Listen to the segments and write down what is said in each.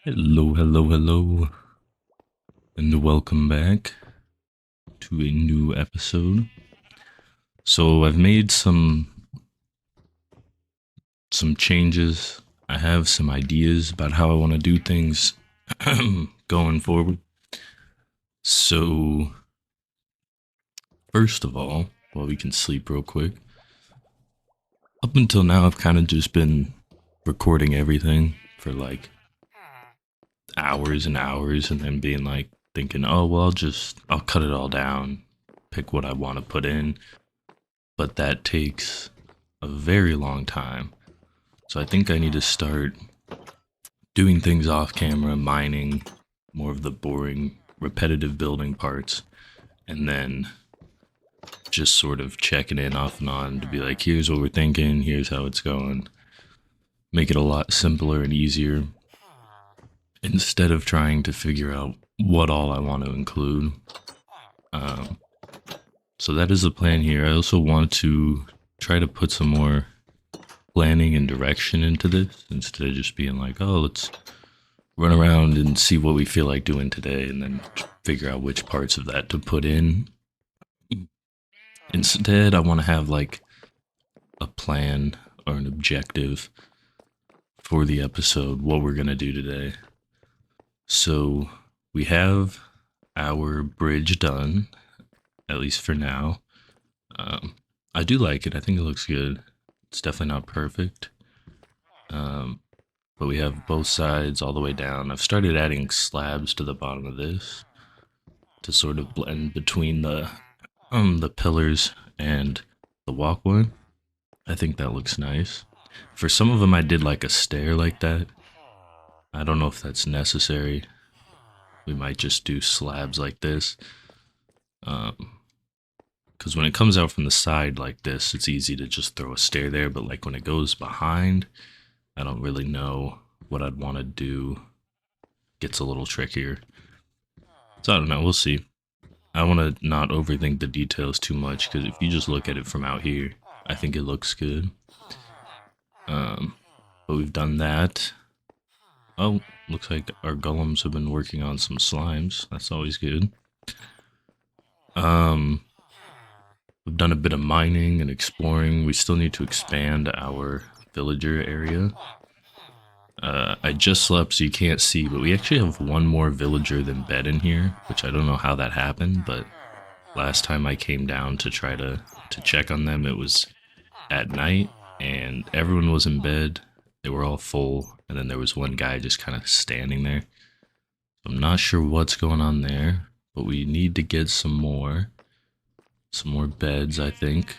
Hello, hello, hello, and welcome back to a new episode. So I've made some changes. I have some ideas about how I want to do things going forward. So first of all, well, we can sleep real quick. Up until now, I've kind of just been recording everything for like hours and hours, and then being like thinking, oh well, I'll cut it all down, pick what I want to put in, but that takes a very long time. So I think I need to start doing things off camera, mining more of the boring, repetitive building parts, and then just sort of checking in off and on to be like, here's what we're thinking, here's how it's going. Make it a lot simpler and easier instead of trying to figure out what all I want to include. Um, so that is the plan here. I also want to try to put some more planning and direction into this instead of just being like, oh, let's run around and see what we feel like doing today and then figure out which parts of that to put in. Instead, I want to have like a plan or an objective for the episode, what we're going to do today. So we have our bridge done, at least for now. I do like it. I think it looks good. It's definitely not perfect. But we have both sides all the way down. I've started adding slabs to the bottom of this to sort of blend between the pillars and the walkway. I think that looks nice. For some of them, I did like a stair like that. I don't know if that's necessary. We might just do slabs like this. Because when it comes out from the side like this, it's easy to just throw a stair there. But like when it goes behind, I don't really know what I'd want to do. Gets a little trickier. So I don't know. We'll see. I want to not overthink the details too much because if you just look at it from out here, I think it looks good. But we've done that. Oh, looks like our golems have been working on some slimes. That's always good. We've done a bit of mining and exploring. We still need to expand our villager area. I just slept, so you can't see, but we actually have one more villager than bed in here, which I don't know how that happened, but last time I came down to try to check on them, it was at night, and everyone was in bed. They were all full, and then there was one guy just kind of standing there. I'm not sure what's going on there, but we need to get some more beds, I think.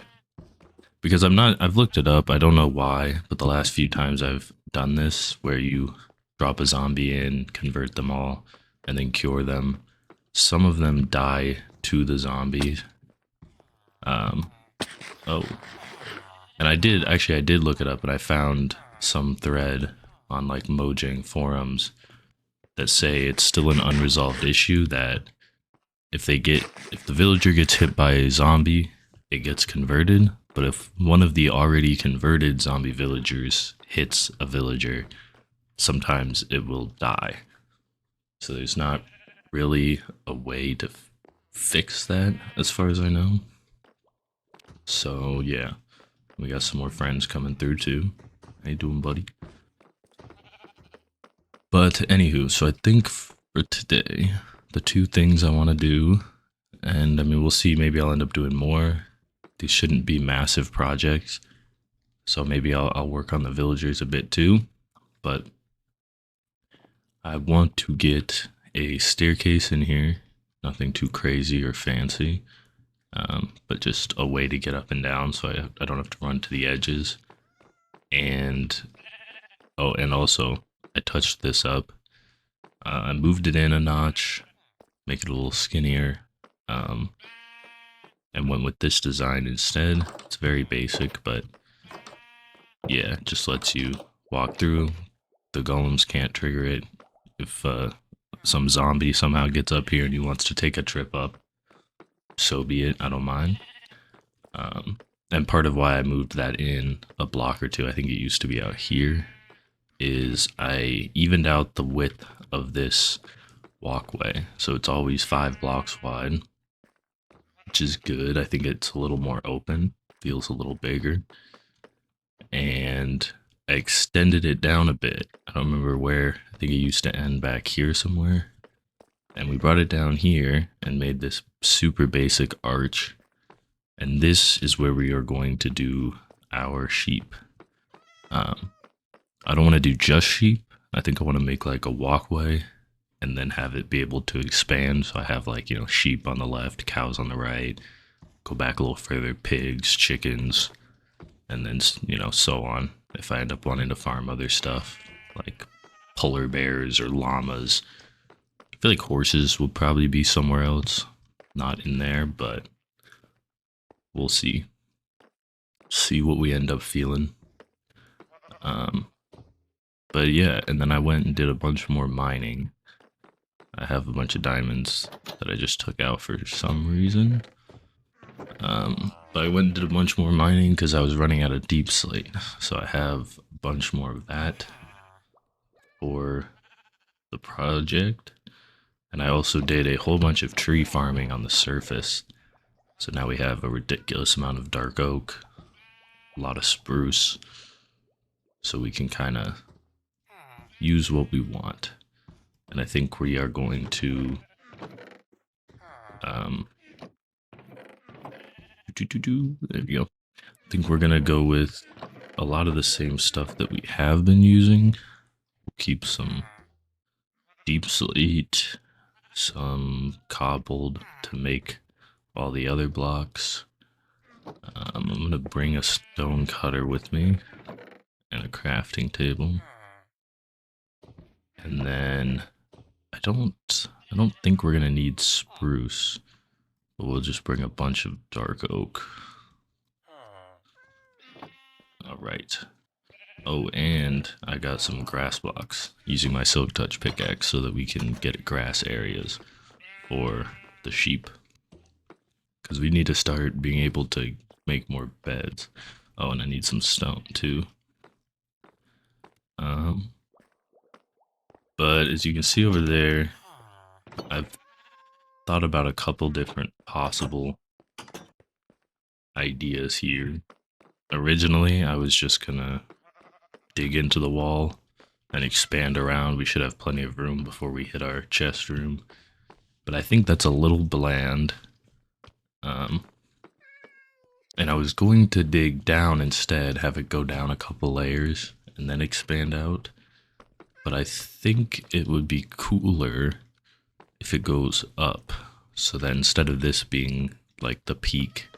Because I've looked it up, I don't know why, but the last few times I've done this, where you drop a zombie in, convert them all, and then cure them, some of them die to the zombies. Oh. And I did look it up, and I found some thread on like Mojang forums that say it's still an unresolved issue that if the villager gets hit by a zombie, it gets converted. But if one of the already converted zombie villagers hits a villager, sometimes it will die. So there's not really a way to fix that, as far as I know. So yeah, we got some more friends coming through too. How you doing, buddy? But anywho, so I think for today, the two things I want to do, and I mean, we'll see, maybe I'll end up doing more. These shouldn't be massive projects, so maybe I'll work on the villagers a bit too. But I want to get a staircase in here, nothing too crazy or fancy, but just a way to get up and down so I don't have to run to the edges. And oh, and also I touched this up. I moved it in a notch, make it a little skinnier, and went with this design instead. It's very basic, but yeah, it just lets you walk through. The golems can't trigger it. If some zombie somehow gets up here and he wants to take a trip up, so be it. I don't mind. And part of why I moved that in a block or two, I think it used to be out here, is I evened out the width of this walkway. So it's always 5 blocks wide, which is good. I think it's a little more open, feels a little bigger. And I extended it down a bit. I don't remember where. I think it used to end back here somewhere. And we brought it down here and made this super basic arch. And this is where we are going to do our sheep. I don't want to do just sheep. I think I want to make like a walkway and then have it be able to expand. So I have like, sheep on the left, cows on the right, go back a little further, pigs, chickens, and then, so on. If I end up wanting to farm other stuff like polar bears or llamas. I feel like horses will probably be somewhere else, not in there, but we'll see. See what we end up feeling. But yeah, and then I went and did a bunch more mining. I have a bunch of diamonds that I just took out for some reason. But I went and did a bunch more mining because I was running out of deep slate. So I have a bunch more of that for the project. And I also did a whole bunch of tree farming on the surface. So now we have a ridiculous amount of dark oak, a lot of spruce. So we can kind of use what we want. And I think we are going to there we go. I think we're gonna go with a lot of the same stuff that we have been using. We'll keep some deep slate, some cobbled to make all the other blocks. I'm gonna bring a stone cutter with me and a crafting table. And then I don't think we're gonna need spruce, but we'll just bring a bunch of dark oak. All right. Oh, and I got some grass blocks using my silk touch pickaxe so that we can get grass areas for the sheep. Because we need to start being able to make more beds. Oh, and I need some stone too. But as you can see over there, I've thought about a couple different possible ideas here. Originally, I was just gonna dig into the wall and expand around. We should have plenty of room before we hit our chest room. But I think that's a little bland. And I was going to dig down instead, have it go down a couple layers and then expand out. But I think it would be cooler if it goes up. So that instead of this being like the peak,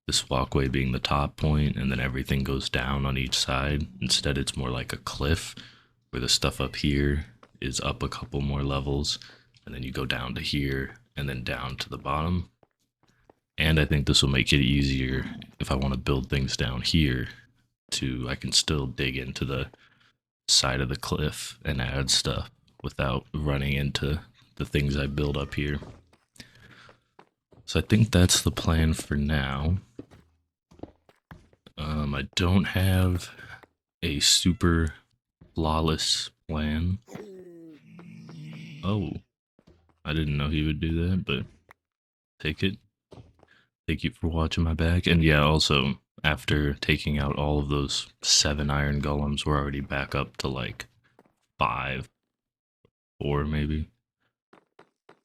this walkway being the top point, and then everything goes down on each side. Instead, it's more like a cliff where the stuff up here is up a couple more levels, and then you go down to here and then down to the bottom. And I think this will make it easier if I want to build things down here I can still dig into the side of the cliff and add stuff without running into the things I build up here. So I think that's the plan for now. I don't have a super flawless plan. Oh, I didn't know he would do that, but take it. Thank you for watching my back. And yeah, also, after taking out all of those 7 iron golems, we're already back up to like 5, 4 maybe.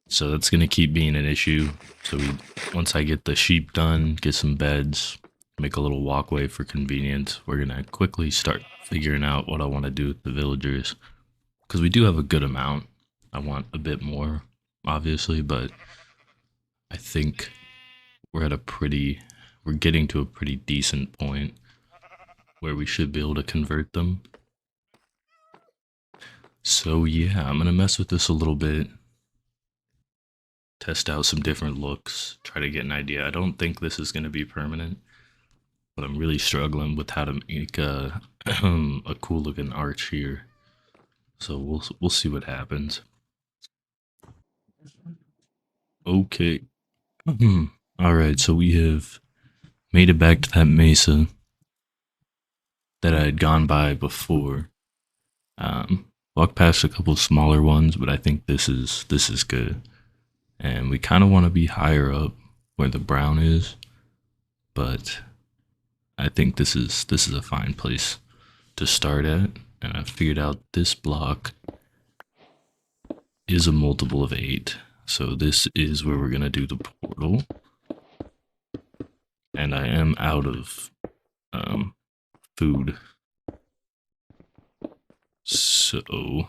So that's going to keep being an issue. So once I get the sheep done, get some beds, make a little walkway for convenience, we're going to quickly start figuring out what I want to do with the villagers. Because we do have a good amount. I want a bit more, obviously, but I think we're getting to a pretty decent point where we should be able to convert them. So yeah, I'm going to mess with this a little bit. Test out some different looks, try to get an idea. I don't think this is going to be permanent, but I'm really struggling with how to make a cool looking arch here. So we'll see what happens. Okay. All right, so we have made it back to that mesa that I had gone by before. Walk past a couple smaller ones, but I think this is good. And we kind of want to be higher up where the brown is, but I think this is a fine place to start at. And I figured out this block is a multiple of 8. So this is where we're going to do the portal. And I am out of food. So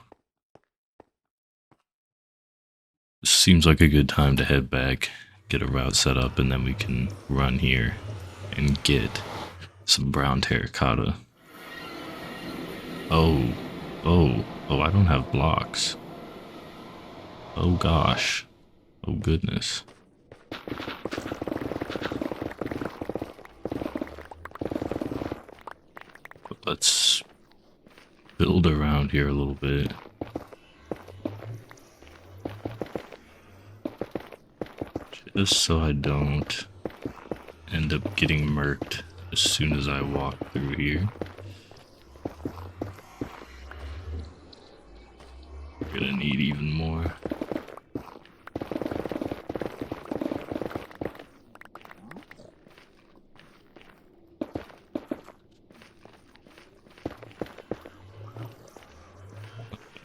seems like a good time to head back, get a route set up, and then we can run here and get some brown terracotta. Oh, I don't have blocks. Oh gosh. Oh goodness. But let's build around here a little bit. Just so I don't end up getting murked as soon as I walk through here. We're gonna need even more.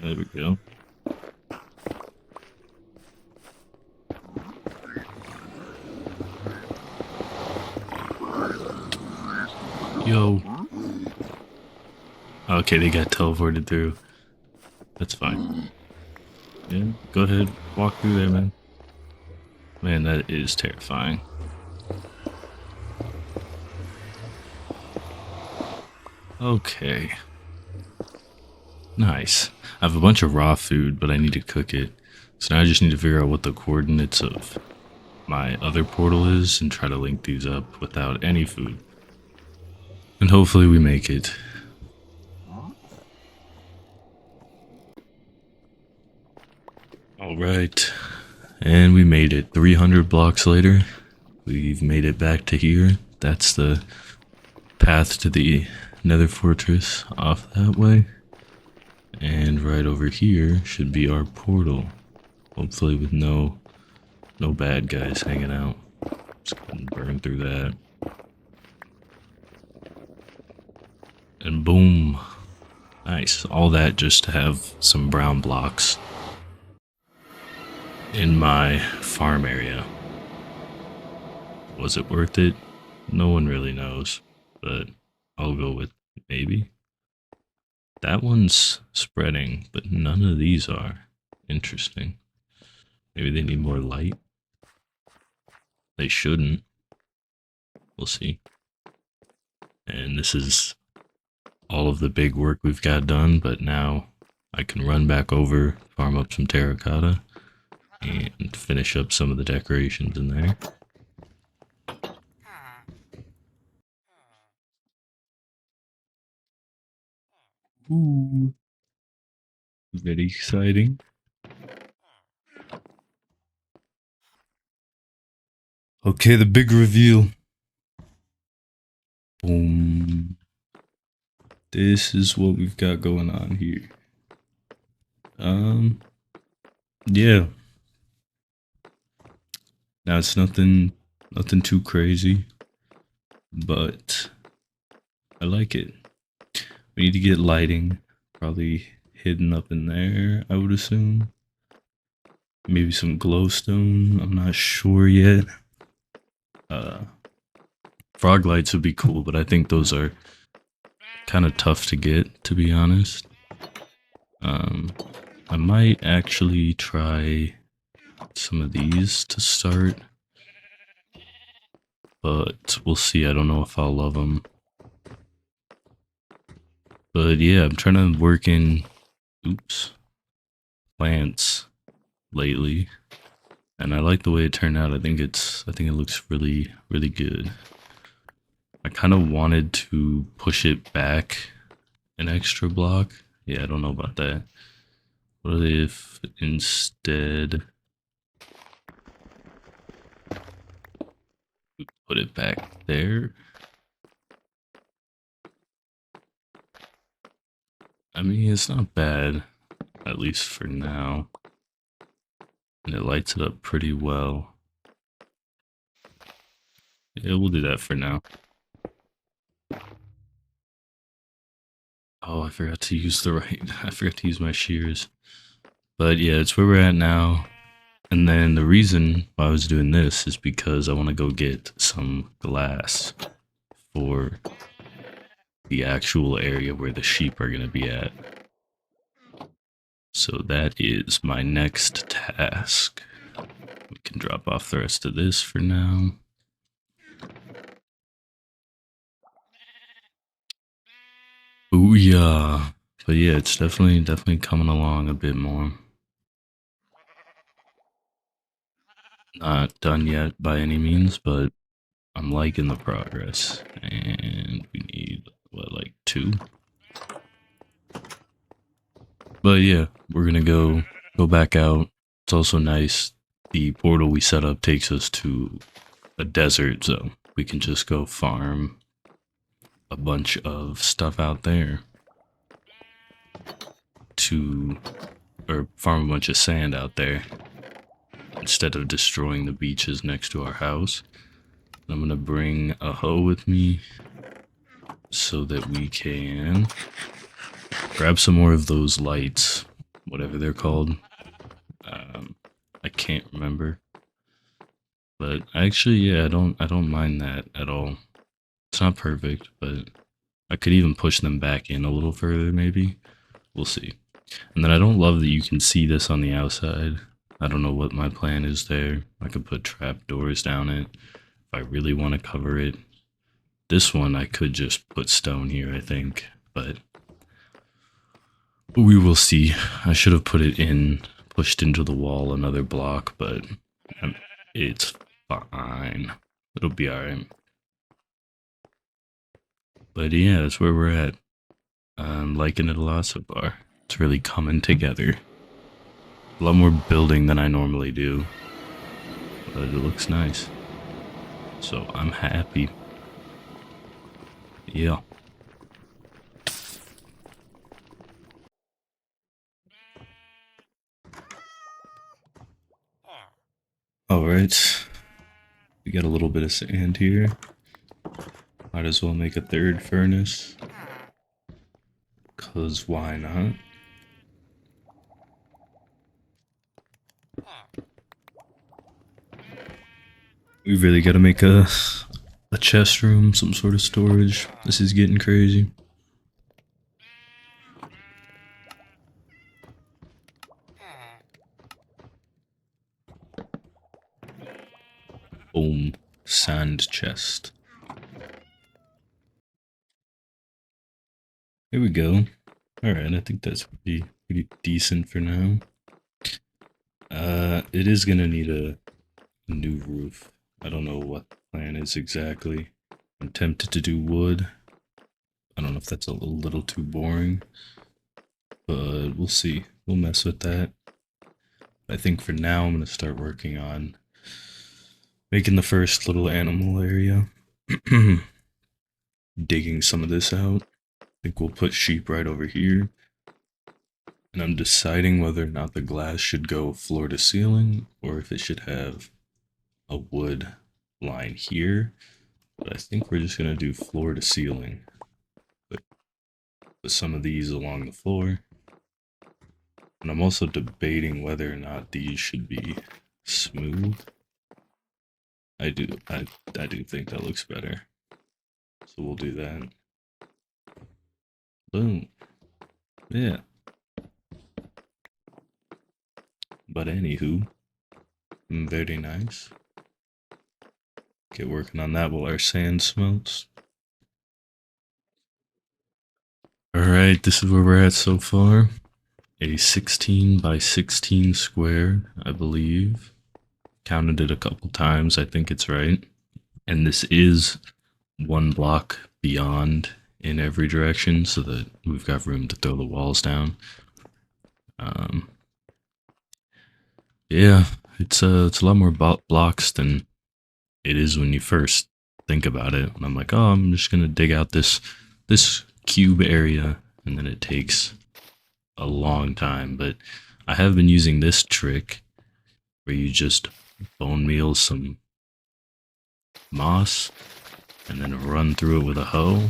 There we go. Yo. Okay, they got teleported through. That's fine. Yeah, go ahead. Walk through there, man. Man, that is terrifying. Okay. Nice. I have a bunch of raw food, but I need to cook it. So now I just need to figure out what the coordinates of my other portal is and try to link these up without any food. And hopefully we make it. Alright. And we made it. 300 blocks later, we've made it back to here. That's the path to the Nether Fortress off that way. And right over here should be our portal. Hopefully with no bad guys hanging out. Just gonna burn through that. And boom. Nice. All that just to have some brown blocks in my farm area. Was it worth it? No one really knows, but I'll go with maybe. That one's spreading, but none of these are. Interesting. Maybe they need more light. They shouldn't. We'll see. And this is all of the big work we've got done, but now I can run back over, farm up some terracotta, and finish up some of the decorations in there. Ooh. Very exciting. Okay, the big reveal. Boom. This is what we've got going on here. Yeah. Now it's nothing too crazy, but I like it. We need to get lighting, probably hidden up in there, I would assume. Maybe some glowstone, I'm not sure yet. Frog lights would be cool, but I think those are kind of tough to get, to be honest. I might actually try some of these to start, but we'll see. I don't know if I'll love them. But yeah, I'm trying to work in, plants lately, and I like the way it turned out. I think it looks really, really good. I kind of wanted to push it back an extra block. Yeah, I don't know about that. What if instead we put it back there? I mean, it's not bad, at least for now. And it lights it up pretty well. Yeah, we'll do that for now. Oh, I forgot to use I forgot to use my shears. But yeah, it's where we're at now. And then the reason why I was doing this is because I want to go get some glass for the actual area where the sheep are going to be at. So that is my next task. We can drop off the rest of this for now. Booyah. But yeah, it's definitely coming along a bit more. Not done yet by any means, but I'm liking the progress. And we need, what, like 2? But yeah, we're gonna go back out. It's also nice. The portal we set up takes us to a desert, so we can just go farm a bunch of stuff out there or farm a bunch of sand out there instead of destroying the beaches next to our house. I'm gonna bring a hoe with me so that we can grab some more of those lights, whatever they're called. I can't remember, but actually, yeah, I don't mind that at all. It's not perfect, but I could even push them back in a little further, maybe. We'll see. And then I don't love that you can see this on the outside. I don't know what my plan is there. I could put trap doors down it if I really want to cover it. This one I could just put stone here, I think, but we will see. I should have pushed into the wall another block, but it's fine. It'll be alright. But yeah, that's where we're at. I'm liking it a lot so far. It's really coming together. A lot more building than I normally do, but it looks nice. So I'm happy. Yeah. Alright. We got a little bit of sand here. Might as well make a 3rd furnace. 'Cause why not? We really gotta make a chest room, some sort of storage. This is getting crazy. Boom. Sand chest. Here we go. Alright, I think that's pretty decent for now. It is gonna need a new roof. I don't know what the plan is exactly. I'm tempted to do wood. I don't know if that's a little too boring, but we'll see. We'll mess with that. I think for now I'm gonna start working on making the first little animal area. Digging some of this out. I think we'll put sheep right over here. And I'm deciding whether or not the glass should go floor to ceiling or if it should have a wood line here. But I think we're just gonna do floor to ceiling. Put some of these along the floor. And I'm also debating whether or not these should be smooth. I do think that looks better. So we'll do that. Boom. Yeah. But anywho, very nice. Get working on that while our sand smelts. Alright, this is where we're at so far. A 16 by 16 square, I believe. Counted it a couple times, I think it's right. And this is 1 block beyond in every direction so that we've got room to throw the walls down. Yeah, it's a lot more blocks than it is when you first think about it. And I'm like, oh, I'm just gonna dig out this cube area, and then it takes a long time, but I have been using this trick where you just bone meal some moss and then run through it with a hoe.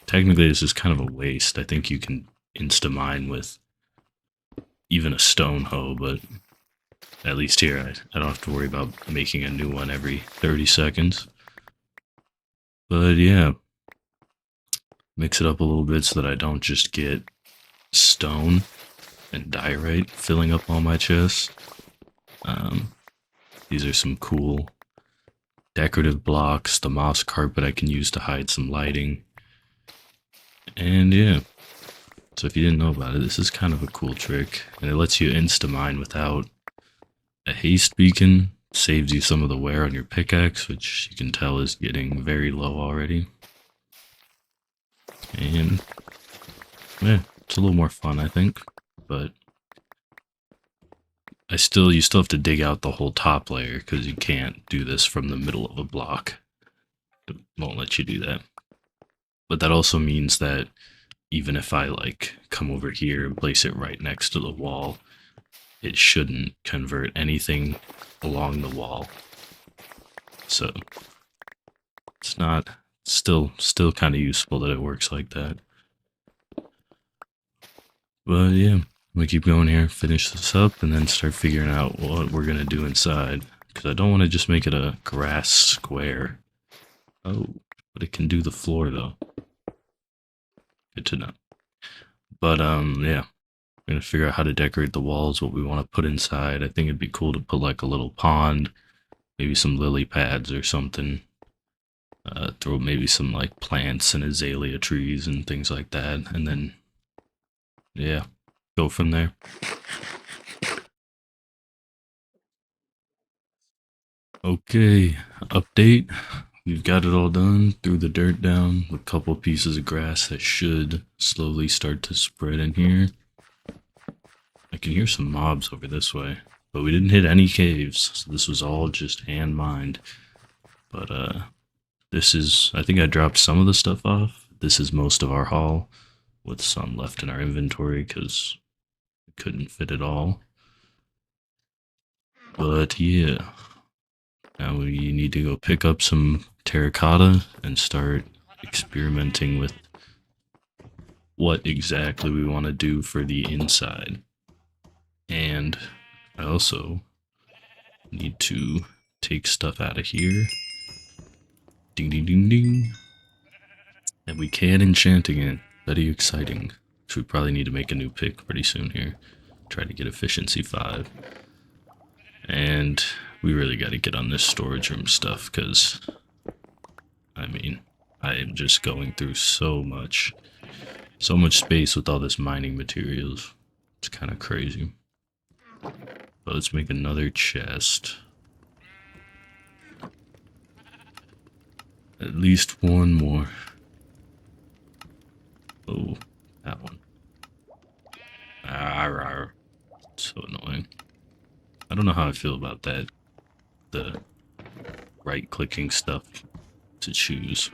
Technically, this is kind of a waste. I think you can insta-mine with even a stone hoe, but at least here, I don't have to worry about making a new one every 30 seconds. But yeah, mix it up a little bit so that I don't just get stone and diorite filling up all my chests. These are some cool decorative blocks, the moss carpet I can use to hide some lighting. And yeah, so if you didn't know about it, this is kind of a cool trick, and it lets you insta-mine without a haste beacon. Saves you some of the wear on your pickaxe, which you can tell is getting very low already. And yeah, it's a little more fun, I think, but you still have to dig out the whole top layer because you can't do this from the middle of a block. It won't let you do that. But that also means that even if I like come over here and place it right next to the wall, it shouldn't convert anything along the wall. So it's not still kind of useful that it works like that. But yeah, I'm gonna keep going here, finish this up, and then start figuring out what we're gonna do inside. Because I don't want to just make it a grass square. Oh, but it can do the floor though. Good to know. But yeah, we're gonna figure out how to decorate the walls, what we want to put inside. I think it'd be cool to put like a little pond, maybe some lily pads or something. Throw maybe some like plants and azalea trees and things like that, and then yeah, go from there. Okay, update. We've got it all done. Threw the dirt down, a couple pieces of grass that should slowly start to spread in here. I can hear some mobs over this way, but we didn't hit any caves, so this was all just hand mined. But this is, I think I dropped some of the stuff off. This is most of our haul, with some left in our inventory because we couldn't fit it all. But yeah, now we need to go pick up some terracotta and start experimenting with what exactly we want to do for the inside. And I also need to take stuff out of here. Ding ding ding ding. And we can enchant again. Very exciting. So we probably need to make a new pick pretty soon here. Try to get efficiency 5. And we really got to get on this storage room stuff because, I mean, I am just going through so much space with all this mining materials. It's kind of crazy. But let's make another chest. At least one more. Oh, that one. Arr, so annoying. I don't know how I feel about that. The right-clicking stuff to choose.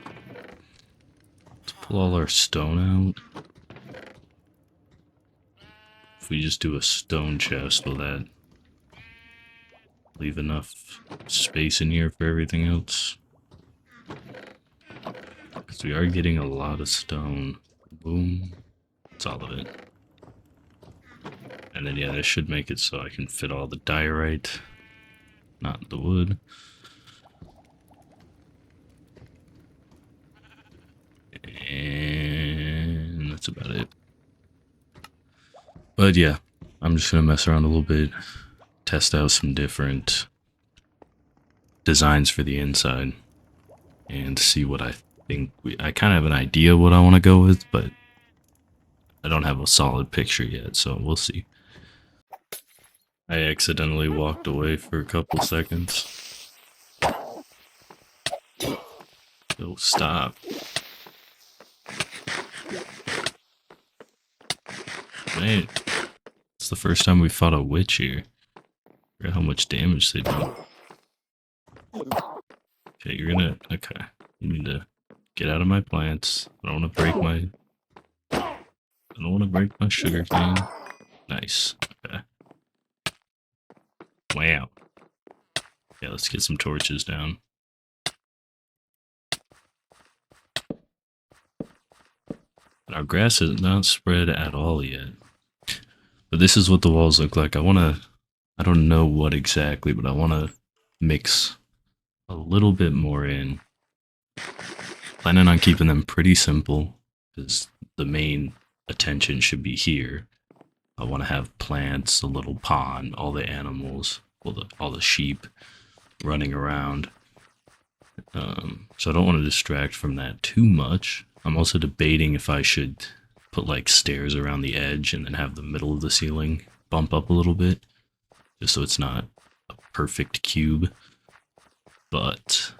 Let's pull all our stone out. If we just do a stone chest, will that leave enough space in here for everything else? Because we are getting a lot of stone. Boom. That's all of it. And then yeah, this should make it so I can fit all the diorite, not the wood. And that's about it. But yeah, I'm just gonna mess around a little bit, test out some different designs for the inside, and see what I think. I kind of have an idea what I want to go with, but I don't have a solid picture yet, so we'll see. I accidentally walked away for a couple seconds. Oh, stop. Man, it's the first time we fought a witch here. Forgot how much damage they do. Okay, you're gonna... Okay. You need to get out of my plants. I don't want to break my... I don't want to break my sugar cane. Nice. Okay. Wow. Yeah, let's get some torches down. Our grass is not spread at all yet. But this is what the walls look like. I don't know what exactly, but I want to mix a little bit more in. Planning on keeping them pretty simple because the main attention should be here. I want to have plants, a little pond, all the animals, all the sheep running around. So I don't want to distract from that too much. I'm also debating if I should put like stairs around the edge and then have the middle of the ceiling bump up a little bit, just so it's not a perfect cube. But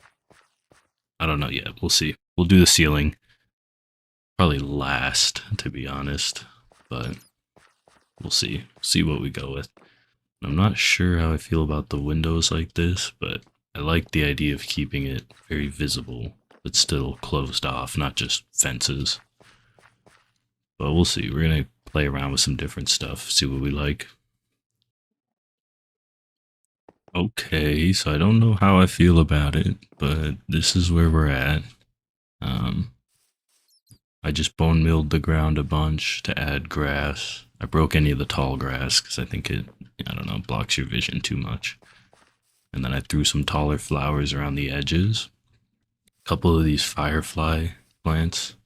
I don't know yet. We'll see. We'll do the ceiling probably last, to be honest, but we'll see. See what we go with. I'm not sure how I feel about the windows like this, but I like the idea of keeping it very visible, but still closed off, not just fences. But we'll see. We're going to play around with some different stuff, see what we like. Okay, so I don't know how I feel about it, but this is where we're at. I just bone milled the ground a bunch to add grass. I broke any of the tall grass because I think it, I don't know, blocks your vision too much. And then I threw some taller flowers around the edges. A couple of these firefly plants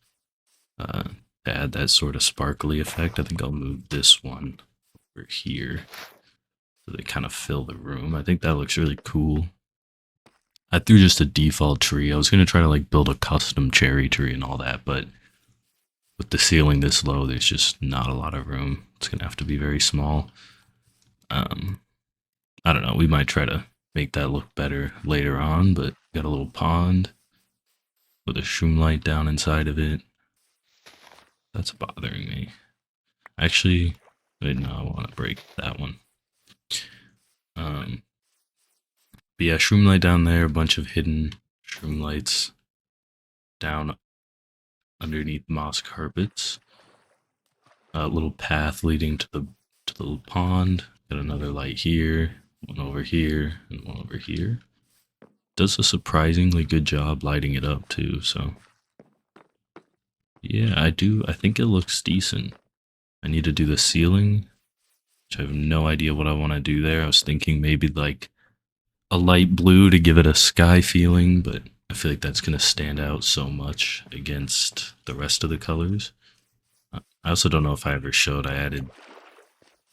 to add that sort of sparkly effect. I think I'll move this one over here so they kind of fill the room. I think that looks really cool. I threw just a default tree. I was going to try to like build a custom cherry tree and all that, but with the ceiling this low, there's just not a lot of room. It's going to have to be very small. I don't know. We might try to make that look better later on, but got a little pond with a shroom light down inside of it. That's bothering me. Actually, wait, no, I want to break that one. But yeah, shroom light down there, a bunch of hidden shroom lights down underneath moss carpets. A little path leading to the little pond. Got another light here, one over here, and one over here. Does a surprisingly good job lighting it up too, so yeah, I think it looks decent. I need to do the ceiling, which I have no idea what I want to do there. I was thinking maybe like a light blue to give it a sky feeling, but I feel like that's going to stand out so much against the rest of the colors. I also don't know if I ever showed, I added,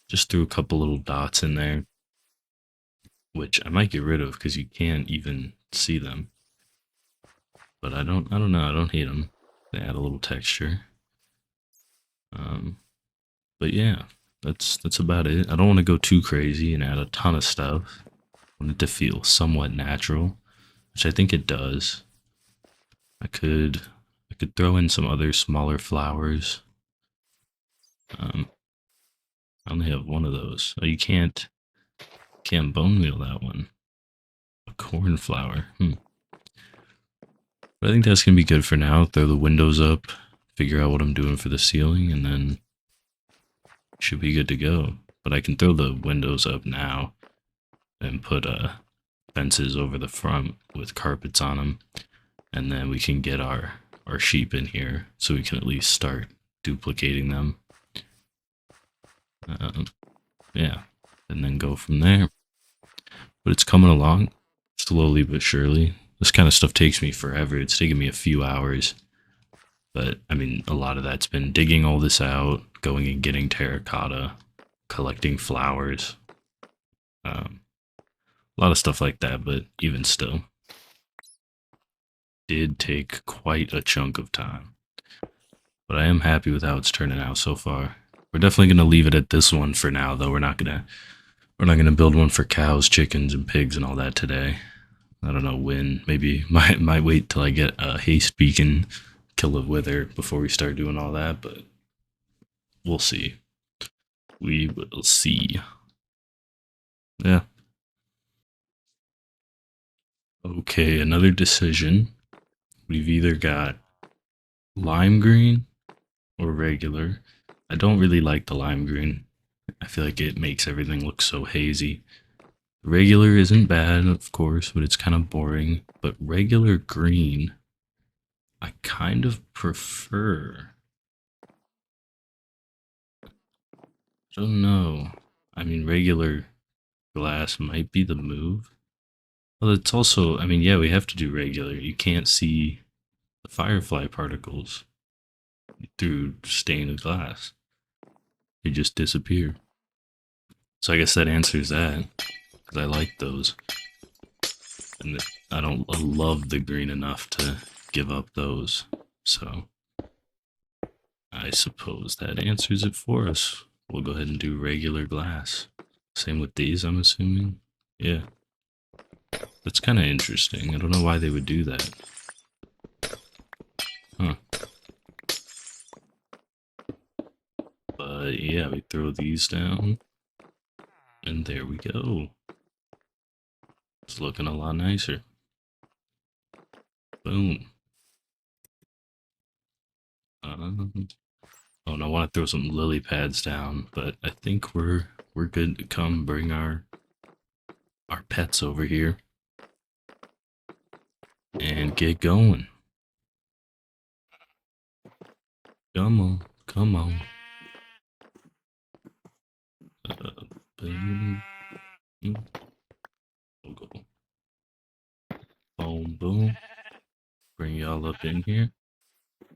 just threw a couple little dots in there, which I might get rid of because you can't even see them. But I don't know, I don't hate them. They add a little texture. But yeah, that's about it. I don't want to go too crazy and add a ton of stuff. I want it to feel somewhat natural, which I think it does. I could throw in some other smaller flowers. I only have one of those. Oh, you can't bone meal that one. A cornflower. But I think that's gonna be good for now. Throw the windows up, figure out what I'm doing for the ceiling, and then should be good to go. But I can throw the windows up now and put fences over the front with carpets on them, and then we can get our sheep in here so we can at least start duplicating them. Yeah, and then go from there. But it's coming along slowly but surely. This kind of stuff takes me forever. It's taken me a few hours. But, I mean, a lot of that's been digging all this out, going and getting terracotta, collecting flowers. A lot of stuff like that, but even still. Did take quite a chunk of time. But I am happy with how it's turning out so far. We're definitely going to leave it at this one for now, though. We're not going to build one for cows, chickens, and pigs and all that today. I don't know when. Maybe might wait till I get a haste beacon, kill the wither before we start doing all that, but we'll see. We will see. Yeah. Okay, another decision. We've either got lime green or regular. I don't really like the lime green. I feel like it makes everything look so hazy. Regular isn't bad, of course, but it's kind of boring. But regular green, I kind of prefer. I don't know. I mean, regular glass might be the move. Well, it's also, I mean, yeah, we have to do regular. You can't see the firefly particles through stained glass. They just disappear. So I guess that answers that, because I like those. And I don't love the green enough to give up those. So I suppose that answers it for us. We'll go ahead and do regular glass. Same with these, I'm assuming. Yeah. That's kind of interesting. I don't know why they would do that. Huh. But yeah, we throw these down. And there we go. It's looking a lot nicer. Boom. Oh, and I want to throw some lily pads down, but I think we're good to come bring our pets over here and get going. Come on, come on. Boom. We'll go. Boom, boom. Bring y'all up in here.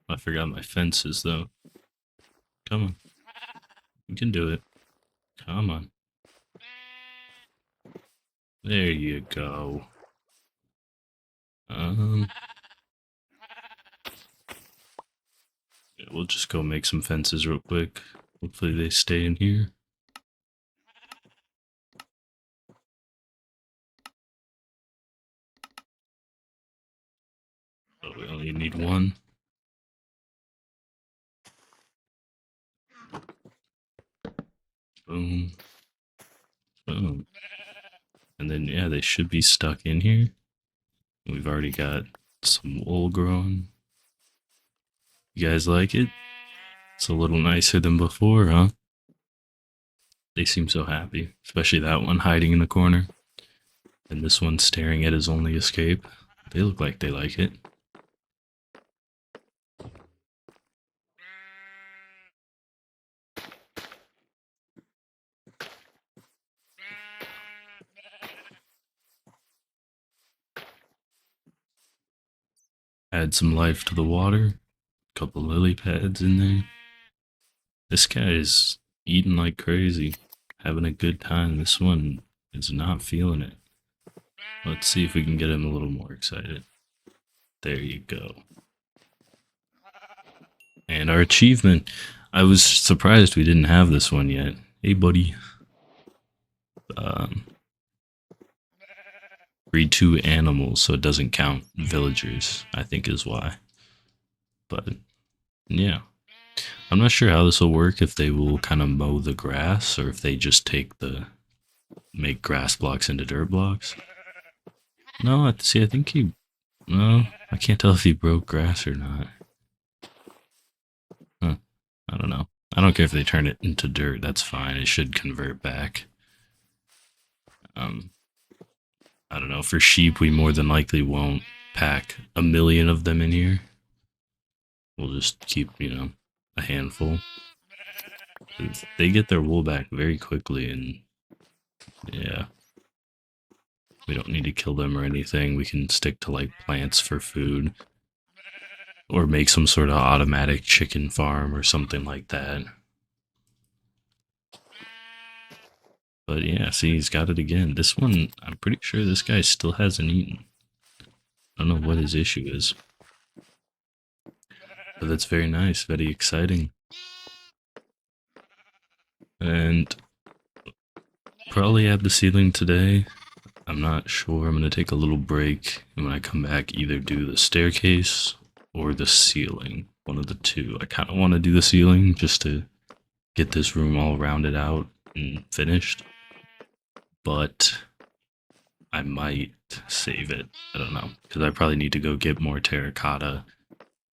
I forgot my fences though. Come on. You can do it. Come on. There you go. Yeah, we'll just go make some fences real quick. Hopefully they stay in here. Oh, we only need one. Boom. Boom. And then, yeah, they should be stuck in here. We've already got some wool growing. You guys like it? It's a little nicer than before, huh? They seem so happy, especially that one hiding in the corner. And this one staring at his only escape. They look like they like it. Add some life to the water. Couple lily pads in there. This guy is eating like crazy. Having a good time. This one is not feeling it. Let's see if we can get him a little more excited. There you go. And our achievement. I was surprised we didn't have this one yet. Hey, buddy. Breed 2 animals, so it doesn't count villagers, I think is why. But, yeah. I'm not sure how this will work, if they will kind of mow the grass, or if they just make grass blocks into dirt blocks. No, I think he, no, I can't tell if he broke grass or not. Huh, I don't know. I don't care if they turn it into dirt, that's fine, it should convert back. I don't know, for sheep we more than likely won't pack 1,000,000 of them in here. We'll just keep, a handful. They get their wool back very quickly, and yeah. We don't need to kill them or anything. We can stick to like plants for food. Or make some sort of automatic chicken farm or something like that. But yeah, see, he's got it again. This one, I'm pretty sure this guy still hasn't eaten. I don't know what his issue is. But that's very nice, very exciting. And probably add the ceiling today. I'm not sure. I'm going to take a little break. And when I come back, either do the staircase or the ceiling. One of the two. I kind of want to do the ceiling just to get this room all rounded out and finished. But I might save it. I don't know. Because I probably need to go get more terracotta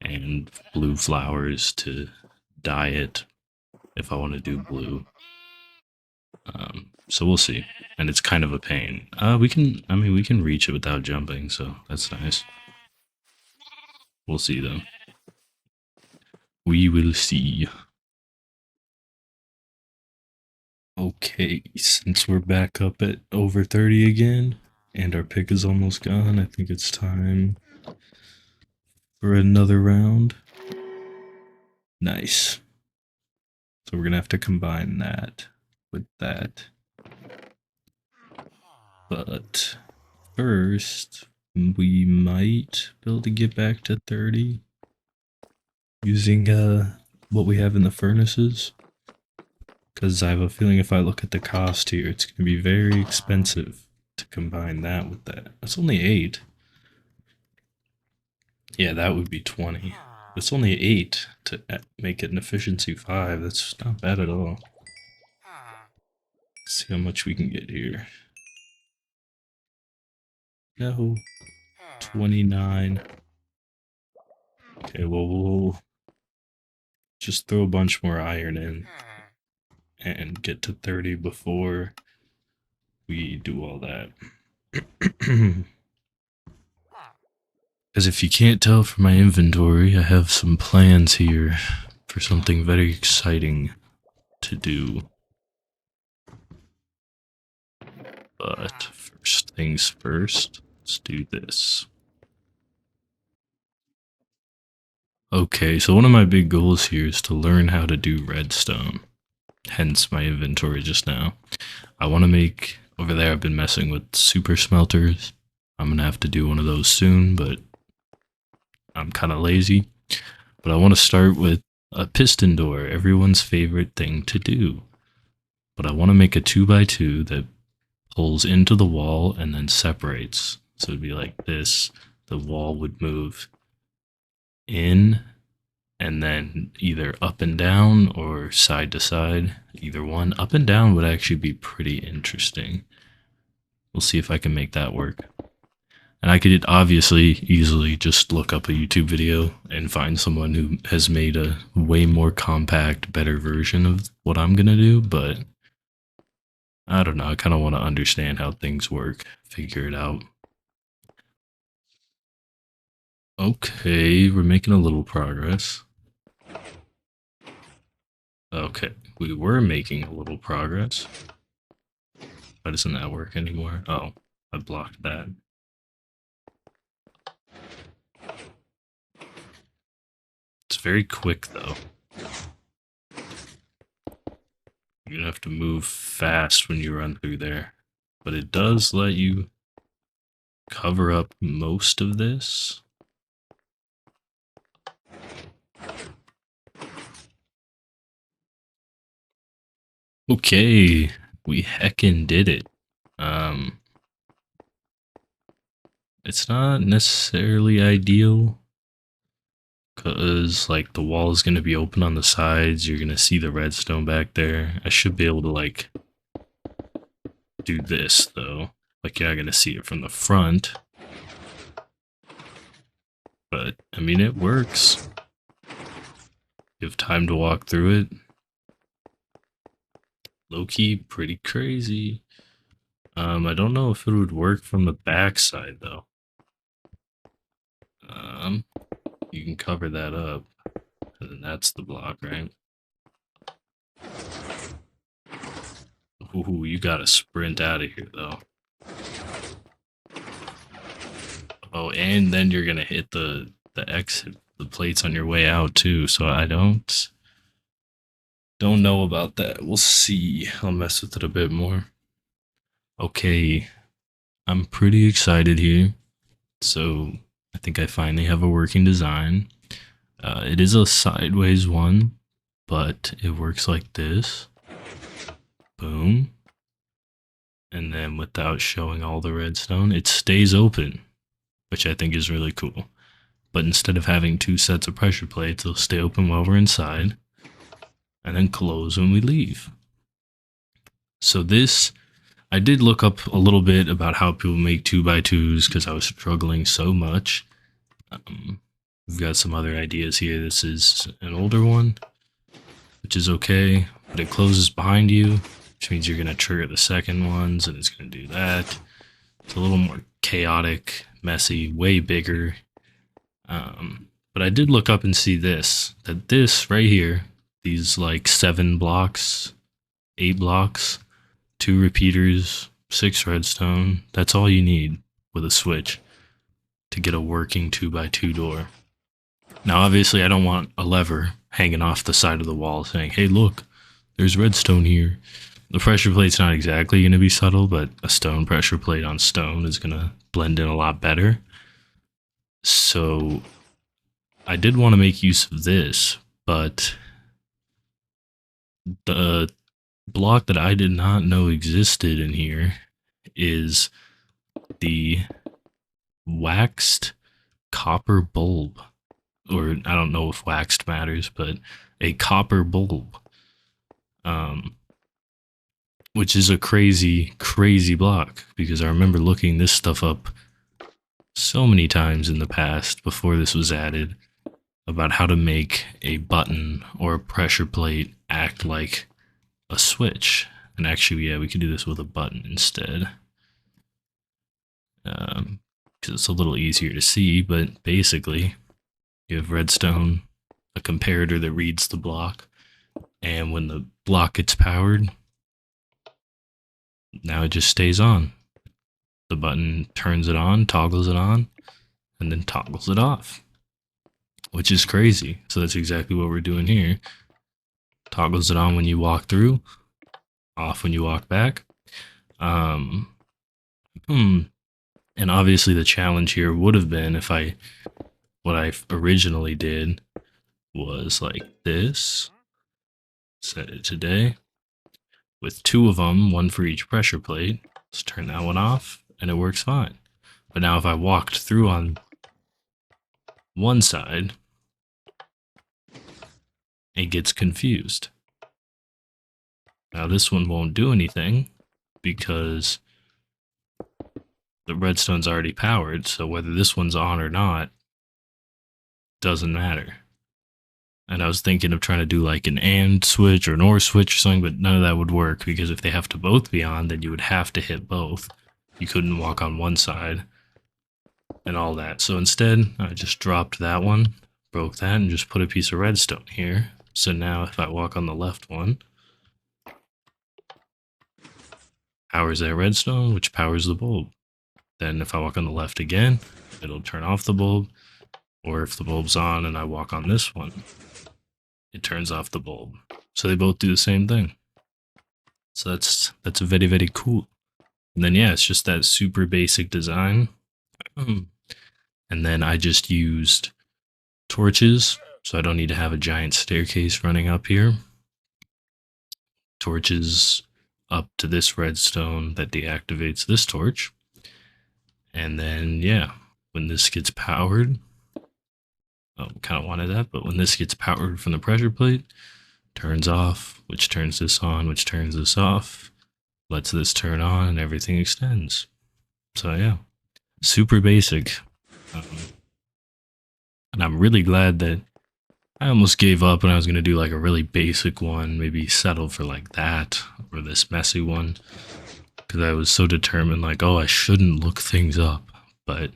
and blue flowers to dye it if I want to do blue. So we'll see. And it's kind of a pain. We can reach it without jumping, so that's nice. We'll see though. We will see. Okay, since we're back up at over 30 again, and our pick is almost gone, I think it's time for another round. Nice. So we're gonna have to combine that with that. But first, we might be able to get back to 30 using what we have in the furnaces. Because I have a feeling if I look at the cost here, it's going to be very expensive to combine that with that. That's only 8. Yeah, that would be 20. It's only 8 to make it an efficiency 5. That's not bad at all. Let's see how much we can get here. No. 29. Okay, well, we'll just throw a bunch more iron in and get to 30 before we do all that. Because if you can't tell from my inventory, I have some plans here for something very exciting to do. But first things first, let's do this. Okay, so one of my big goals here is to learn how to do redstone. Hence my inventory just now. I want to make, over there I've been messing with super smelters. I'm going to have to do one of those soon, but I'm kind of lazy. But I want to start with a piston door, everyone's favorite thing to do. But I want to make a 2x2 that pulls into the wall and then separates. So it'd be like this. The wall would move in and then either up and down or side to side. Either one. Up and down would actually be pretty interesting. We'll see if I can make that work. And I could obviously easily just look up a YouTube video and find someone who has made a way more compact, better version of what I'm going to do, but I don't know. I kind of want to understand how things work, figure it out. Okay, we're making a little progress. Okay, we were making a little progress. Why doesn't that work anymore? Oh, I blocked that. It's very quick though. You're gonna have to move fast when you run through there. But it does let you cover up most of this. Okay, we heckin' did it. It's not necessarily ideal because like the wall is going to be open on the sides. You're going to see the redstone back there. I should be able to like do this though. Like you're not going to see it from the front. But I mean, it works. You have time to walk through it. Low-key, pretty crazy. I don't know if it would work from the back side though. You can cover that up. And that's the block, right? Ooh, you gotta sprint out of here though. Oh, and then you're gonna hit the exit, the plates on your way out too. So I don't know about that. We'll see. I'll mess with it a bit more. Okay, I'm pretty excited here. So I think I finally have a working design. It is a sideways one, but it works like this. Boom. And then without showing all the redstone, it stays open, which I think is really cool. But instead of having 2 sets of pressure plates, they'll stay open while we're inside and then close when we leave. So this, I did look up a little bit about how people make 2x2s because I was struggling so much. We've got some other ideas here. This is an older one, which is okay, but it closes behind you. which means you're going to trigger the second ones, and it's going to do that. It's a little more chaotic, messy, way bigger. But I did look up and see that this right here, these like 7 blocks, 8 blocks, 2 repeaters, 6 redstone, that's all you need with a switch to get a working 2x2 door. Now, obviously, I don't want a lever hanging off the side of the wall saying, hey, look, there's redstone here. The pressure plate's not exactly going to be subtle, but a stone pressure plate on stone is going to blend in a lot better. So I did want to make use of this, but the block that I did not know existed in here is the waxed copper bulb. Or I don't know if waxed matters, but a copper bulb. Which is a crazy, crazy block, because I remember looking this stuff up so many times in the past before this was added about how to make a button or a pressure plate act like a switch. And actually, yeah, we could do this with a button instead. Because it's a little easier to see, but basically, you have redstone, a comparator that reads the block, and when the block gets powered, now it just stays on. The button turns it on, toggles it on, and then toggles it off, which is crazy. So that's exactly what we're doing here. Toggles it on when you walk through, off when you walk back. And obviously the challenge here would have been what I originally did was like this, set it today, with 2 of them, 1 for each pressure plate. Let's turn that one off, and it works fine. But now if I walked through on one side, it gets confused. Now this one won't do anything because the redstone's already powered, so whether this one's on or not doesn't matter. And I was thinking of trying to do like an AND switch or an OR switch or something, but none of that would work, because if they have to both be on, then you would have to hit both. You couldn't walk on one side and all that. So instead, I just dropped that one, broke that, and just put a piece of redstone here. So now if I walk on the left one, powers that redstone, which powers the bulb. Then if I walk on the left again, it'll turn off the bulb. Or if the bulb's on and I walk on this one, it turns off the bulb. So they both do the same thing. So that's very, very cool. And then yeah, it's just that super basic design. And then I just used torches, so I don't need to have a giant staircase running up here. Torches up to this redstone that deactivates this torch. And then yeah, when this gets powered, kind of wanted that, but when this gets powered from the pressure plate, turns off, which turns this on, which turns this off, lets this turn on, and everything extends. So yeah, super basic. And I'm really glad that I almost gave up when I was going to do like a really basic one, maybe settle for like that, or this messy one, because I was so determined, like, oh, I shouldn't look things up, but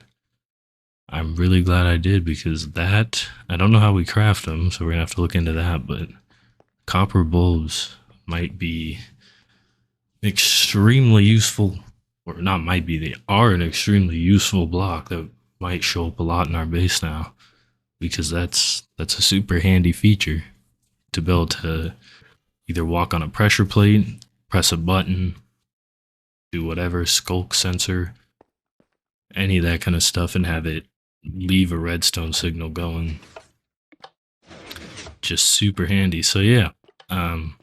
I'm really glad I did, because that, I don't know how we craft them, so we're gonna have to look into that, but copper bulbs might be extremely useful, or not might be, they are an extremely useful block that might show up a lot in our base now, because that's a super handy feature to be able to either walk on a pressure plate, press a button, do whatever, skulk sensor, any of that kind of stuff, and have it leave a redstone signal going. Just super handy. So yeah, I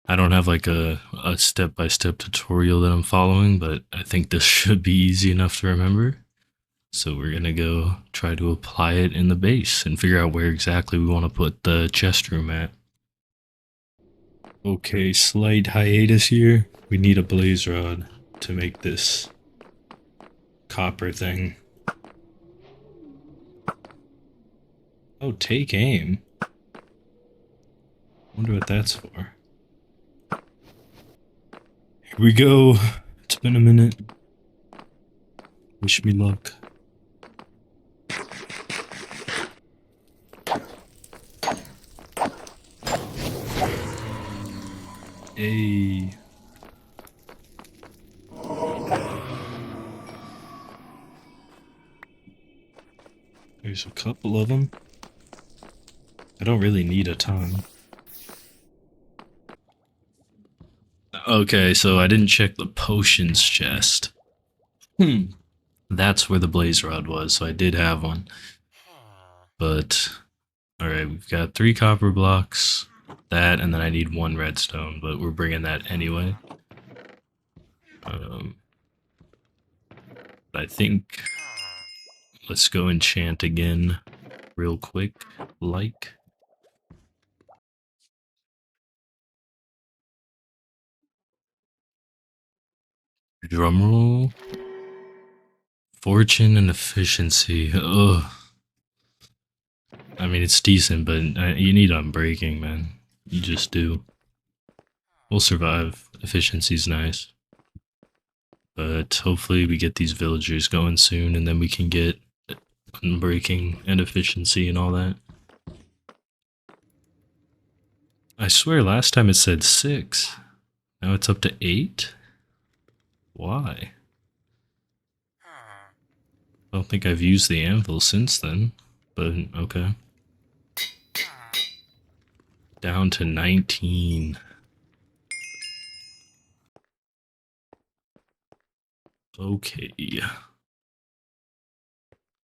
don't have like a step-by-step tutorial that I'm following, but I think this should be easy enough to remember. So we're gonna go try to apply it in the base and figure out where exactly we want to put the chest room at. Okay, slight hiatus here. We need a blaze rod to make this copper thing. Oh, take aim. Wonder what that's for. Here we go. It's been a minute. Wish me luck. Hey. There's a couple of them. I don't really need a ton. Okay, so I didn't check the potions chest. That's where the blaze rod was, so I did have one. But, alright, we've got 3 copper blocks, that, and then I need 1 redstone, but we're bringing that anyway. I think, let's go enchant again real quick, like. Drumroll. Fortune and efficiency. Ugh. I mean, it's decent, but you need unbreaking, man. You just do. We'll survive. Efficiency's nice. But hopefully we get these villagers going soon, and then we can get unbreaking and efficiency and all that. I swear last time it said 6. Now it's up to 8? Why? I don't think I've used the anvil since then, but okay. Down to 19. Okay.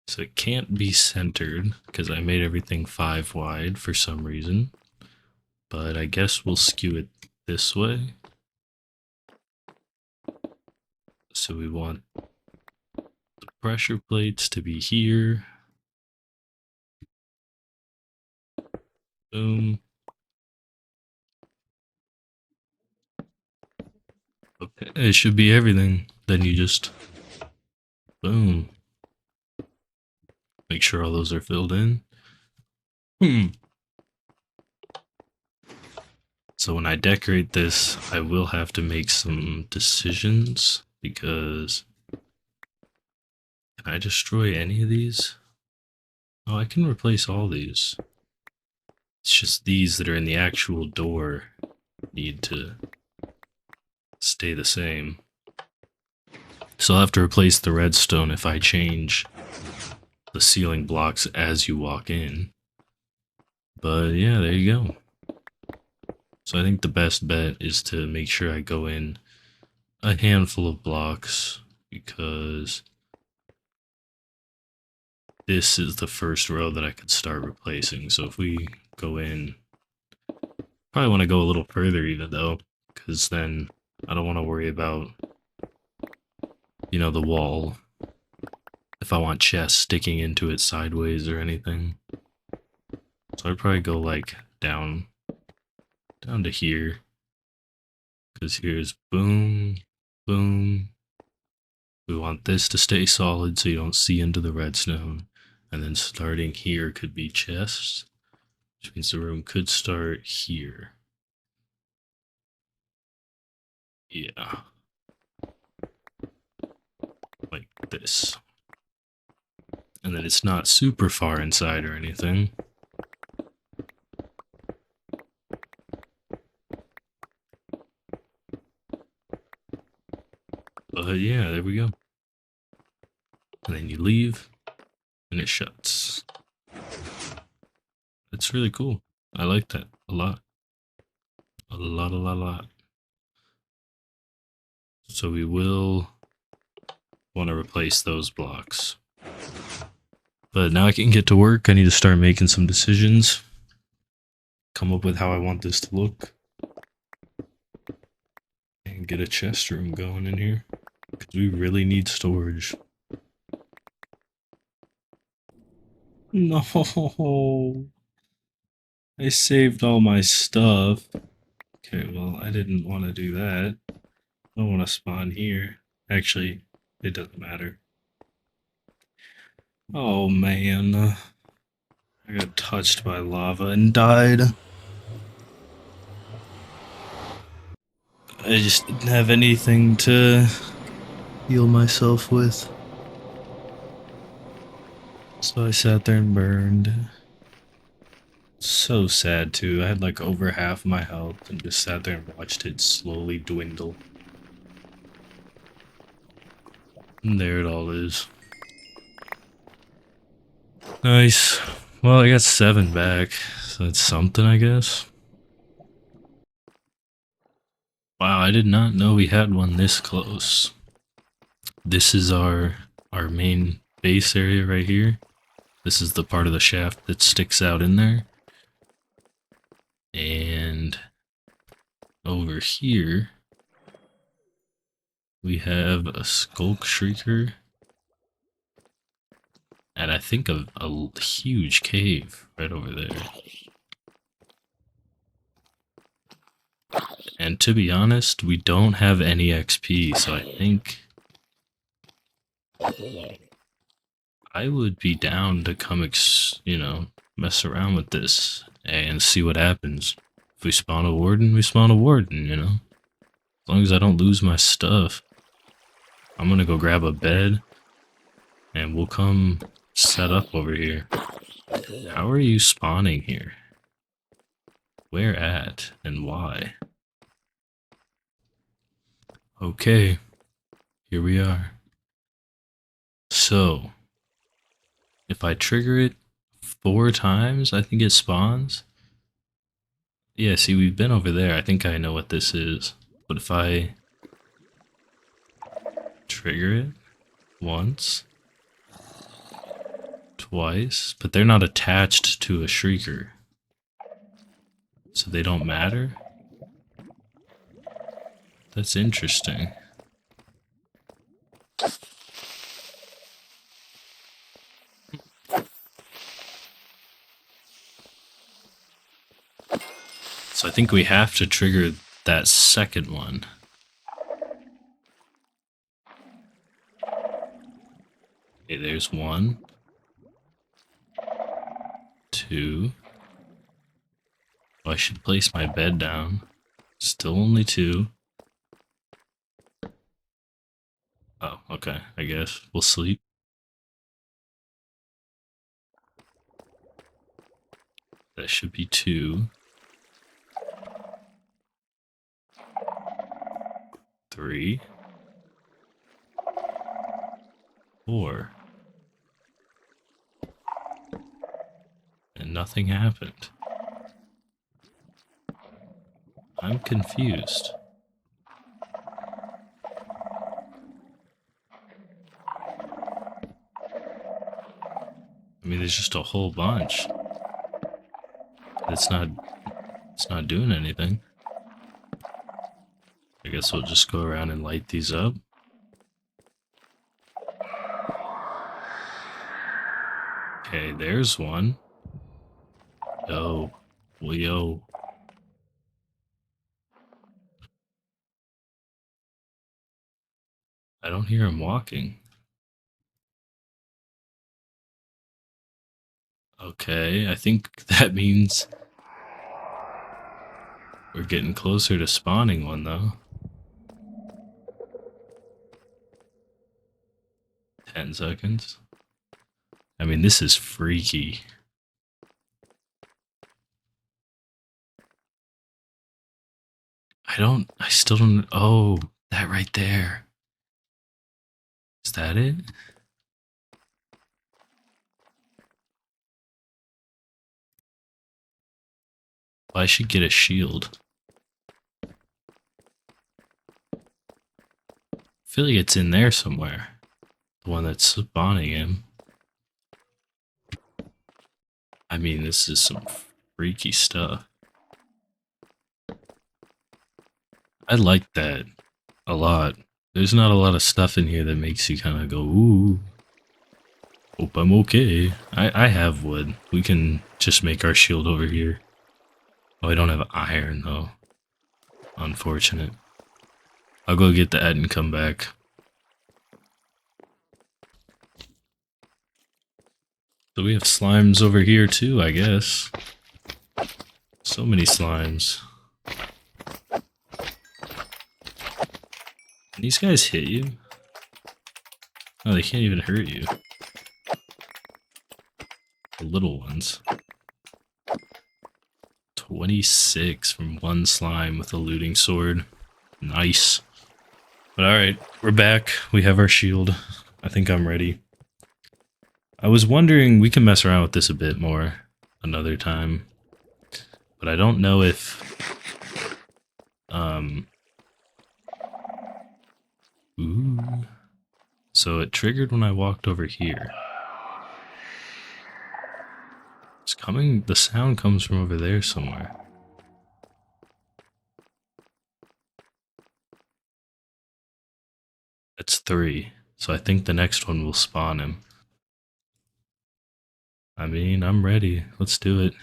So it can't be centered, because I made everything 5 wide for some reason. But I guess we'll skew it this way. So we want the pressure plates to be here. Boom. Okay, it should be everything. Then you just, boom. Make sure all those are filled in. So when I decorate this, I will have to make some decisions, because can I destroy any of these? Oh, I can replace all these. It's just these that are in the actual door need to stay the same. So I'll have to replace the redstone if I change the ceiling blocks as you walk in. But yeah, there you go. So I think the best bet is to make sure I go in a handful of blocks, because this is the first row that I could start replacing. So if we go in, probably want to go a little further even though, because then I don't want to worry about, you know, the wall, if I want chests sticking into it sideways or anything. So I'd probably go like down to here, because here's boom, boom. We want this to stay solid so you don't see into the redstone. And then starting here could be chests, which means the room could start here. Yeah. Like this. And then it's not super far inside or anything. But yeah, there we go. And then you leave, and it shuts. It's really cool. I like that a lot. A lot. So we will want to replace those blocks. But now I can get to work. I need to start making some decisions. Come up with how I want this to look. And get a chest room going in here. Because we really need storage. No. I saved all my stuff. Okay, well, I didn't want to do that. I don't want to spawn here. Actually, it doesn't matter. Oh man. I got touched by lava and died. I just didn't have anything to heal myself with. So I sat there and burned. So sad too. I had like over half my health and just sat there and watched it slowly dwindle. And there it all is. Nice. Well, I got 7 back, so that's something, I guess. Wow, I did not know we had one this close. This is our main base area right here. This is the part of the shaft that sticks out in there. And over here, we have a Skulk Shrieker. And I think a huge cave right over there. And to be honest, we don't have any XP, so I think I would be down to come, mess around with this and see what happens. If we spawn a Warden, we spawn a Warden, you know? As long as I don't lose my stuff. I'm gonna go grab a bed, and we'll come set up over here. How are you spawning here? Where at, and why? Okay, here we are. So, if I trigger it 4 times, I think it spawns. Yeah, see, we've been over there. I think I know what this is. But if I trigger it once, twice, but they're not attached to a shrieker, so they don't matter. That's interesting. So I think we have to trigger that second one. Okay, there's 1, 2. Oh, I should place my bed down. Still only 2. Oh, okay, I guess we'll sleep. That should be 2. 3. 4. And nothing happened. I'm confused. I mean, there's just a whole bunch. It's not doing anything. I guess we'll just go around and light these up. Okay, there's one. Yo. Well, yo. I don't hear him walking. Okay, I think that means we're getting closer to spawning one, though. 10 seconds. I mean, this is freaky. I still don't, oh, that right there. Is that it? Well, I should get a shield. I feel like it's in there somewhere. The one that's spawning him. I mean, this is some freaky stuff. I like that a lot. There's not a lot of stuff in here that makes you kind of go, ooh. Hope I'm okay. I have wood. We can just make our shield over here. Oh, I don't have iron, though. Unfortunate. I'll go get that and come back. So we have slimes over here, too, I guess. So many slimes. Can these guys hit you? No, they can't even hurt you. The little ones. 26 from one slime with a looting sword. Nice. But alright, we're back. We have our shield. I think I'm ready. I was wondering, we can mess around with this a bit more another time. But I don't know if... Ooh. So it triggered when I walked over here. It's coming... The sound comes from over there somewhere. That's 3. So I think the next one will spawn him. I mean, I'm ready. Let's do it.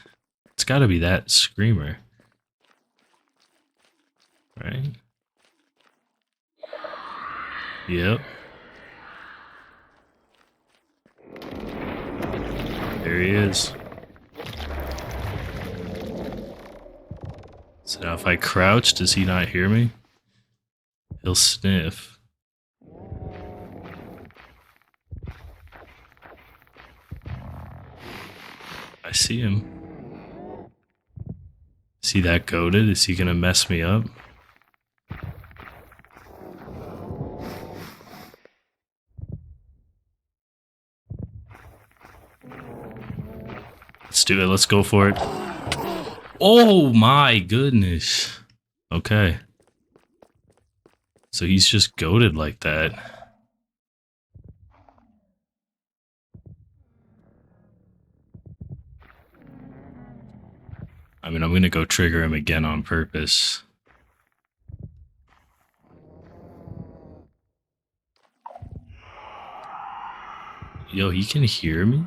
It's gotta be that screamer. Right? Yep. There he is. So now if I crouch, does he not hear me? He'll sniff. I see him. See that goated? Is he gonna mess me up? Let's do it. Let's go for it. Oh my goodness. Okay. So he's just goated like that. I mean, I'm gonna go trigger him again on purpose. Yo, he can hear me?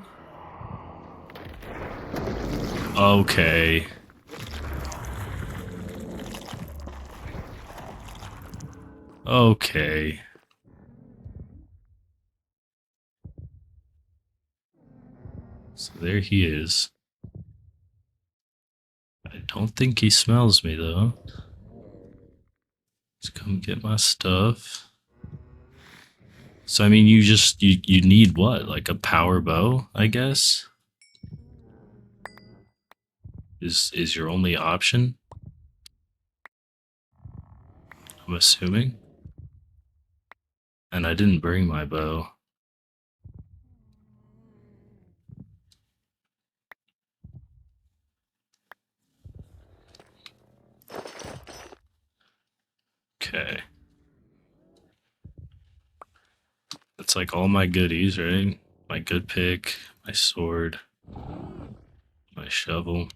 Okay. Okay. So there he is. I don't think he smells me though. Let's come get my stuff. So I mean, you need what? Like a power bow, I guess? Is your only option? I'm assuming. And I didn't bring my bow. Okay. That's like all my goodies, right? My good pick, my sword, my shovel.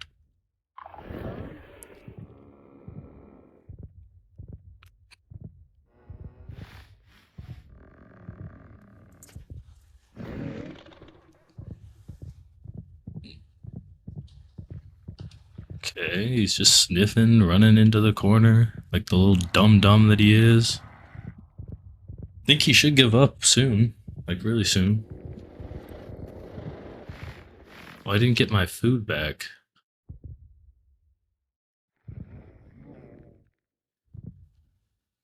Okay, he's just sniffing, running into the corner, like the little dum-dum that he is. I think he should give up soon, like really soon. Oh, I didn't get my food back.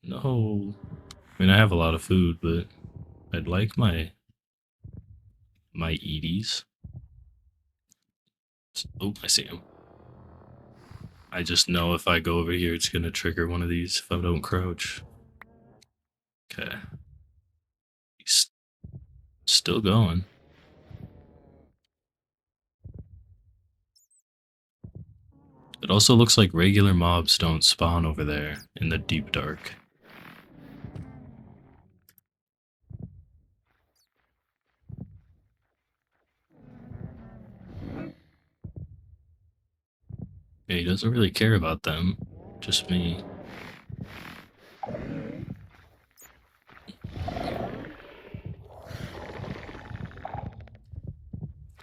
No. I mean, I have a lot of food, but I'd like my eaties. Oh, I see him. I just know if I go over here, it's gonna trigger one of these if I don't crouch. Okay. He's still going. It also looks like regular mobs don't spawn over there in the deep dark. Yeah, he doesn't really care about them. Just me.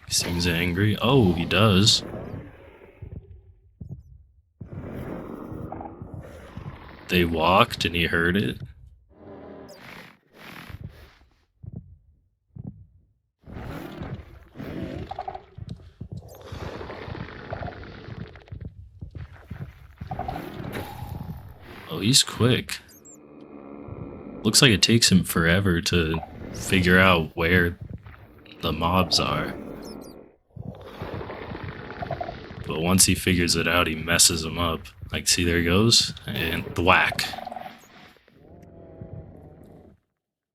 He seems angry. Oh, he does. They walked and he heard it. Oh, he's quick. Looks like it takes him forever to figure out where the mobs are. But once he figures it out, he messes them up. Like, see, there he goes. And thwack.